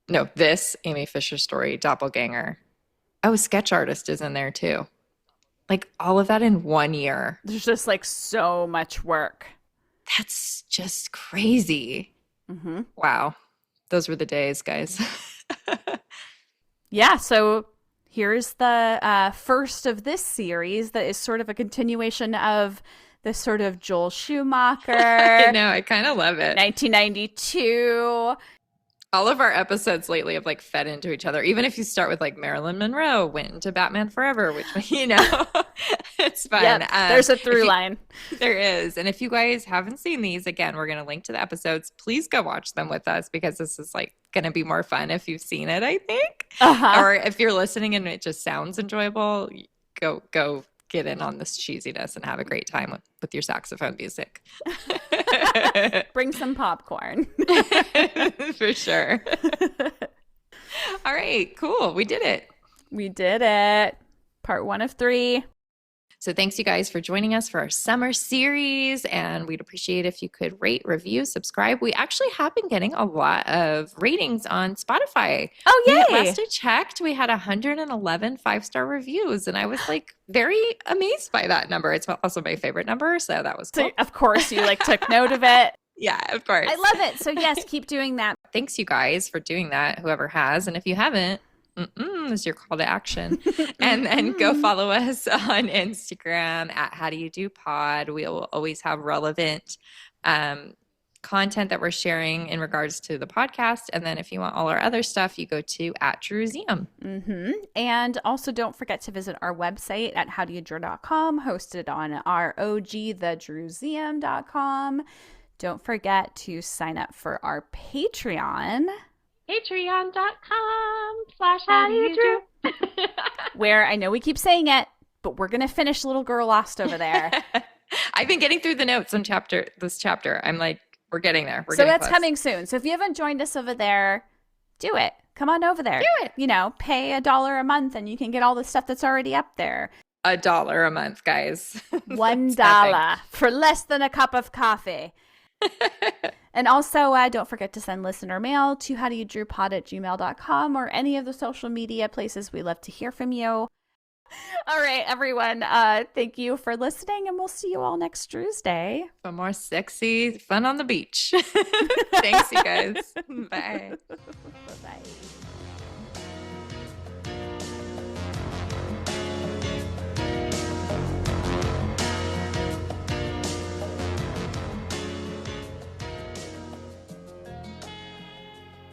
No, this Amy Fisher Story, Doppelganger. Oh, Sketch Artist is in there too. Like all of that in 1 year. There's just like so much work. That's just crazy. Wow. Those were the days, guys. Yeah, so here's the first of this series that is sort of a continuation of this sort of Joel Schumacher. I know, I kind of love it. 1992. All of our episodes lately have like fed into each other. Even if you start with like Marilyn Monroe went into Batman Forever, which, it's fun. Yep, there's a through line. There is. And if you guys haven't seen these, again, we're going to link to the episodes. Please go watch them with us because this is like going to be more fun if you've seen it, I think. Or if you're listening and it just sounds enjoyable, go get in on this cheesiness and have a great time with your saxophone music. Bring some popcorn. For sure. All right, cool. We did it. We did it. Part 1 of 3. So thanks you guys for joining us for our summer series, and we'd appreciate if you could rate, review, subscribe. We actually have been getting a lot of ratings on Spotify. Oh, yay! Last I checked, we had 111 5-star reviews, and I was like very amazed by that number. It's also my favorite number, so that was cool. So, of course, you like took note of it. Yeah, of course. I love it. So yes, keep doing that. Thanks you guys for doing that, whoever has, and if you haven't, is your call to action. And then go follow us on Instagram at How Do You Do Pod. We will always have relevant content that we're sharing in regards to the podcast. And then if you want all our other stuff, you go to at Jerusalem. And also don't forget to visit our website at howdoyoudraw.com, hosted on our OG, thejerusalem.com. Don't forget to sign up for our Patreon. Patreon.com/howdoyoudrew. Where I know we keep saying it, but we're going to finish Little Girl Lost over there. I've been getting through the notes on this chapter. I'm like, we're getting there. So that's coming soon. So if you haven't joined us over there, do it. Come on over there. Do it. Pay $1 a month and you can get all the stuff that's already up there. $1 a month, guys. $1 for less than a cup of coffee. And also, don't forget to send listener mail to howdoyoudrewpod@gmail.com or any of the social media places. We love to hear from you. All right, everyone. Thank you for listening, and we'll see you all next Tuesday for more sexy fun on the beach. Thanks, you guys. Bye. Bye-bye.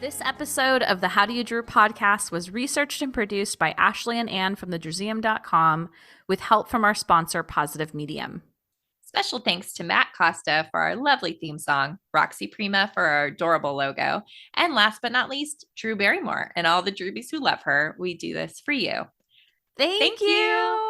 This episode of the How Do You Drew podcast was researched and produced by Ashley and Ann from thejerusalem.com with help from our sponsor, Positive Medium. Special thanks to Matt Costa for our lovely theme song, Roxy Prima for our adorable logo, and last but not least, Drew Barrymore and all the Drewbies who love her. We do this for you. Thank you.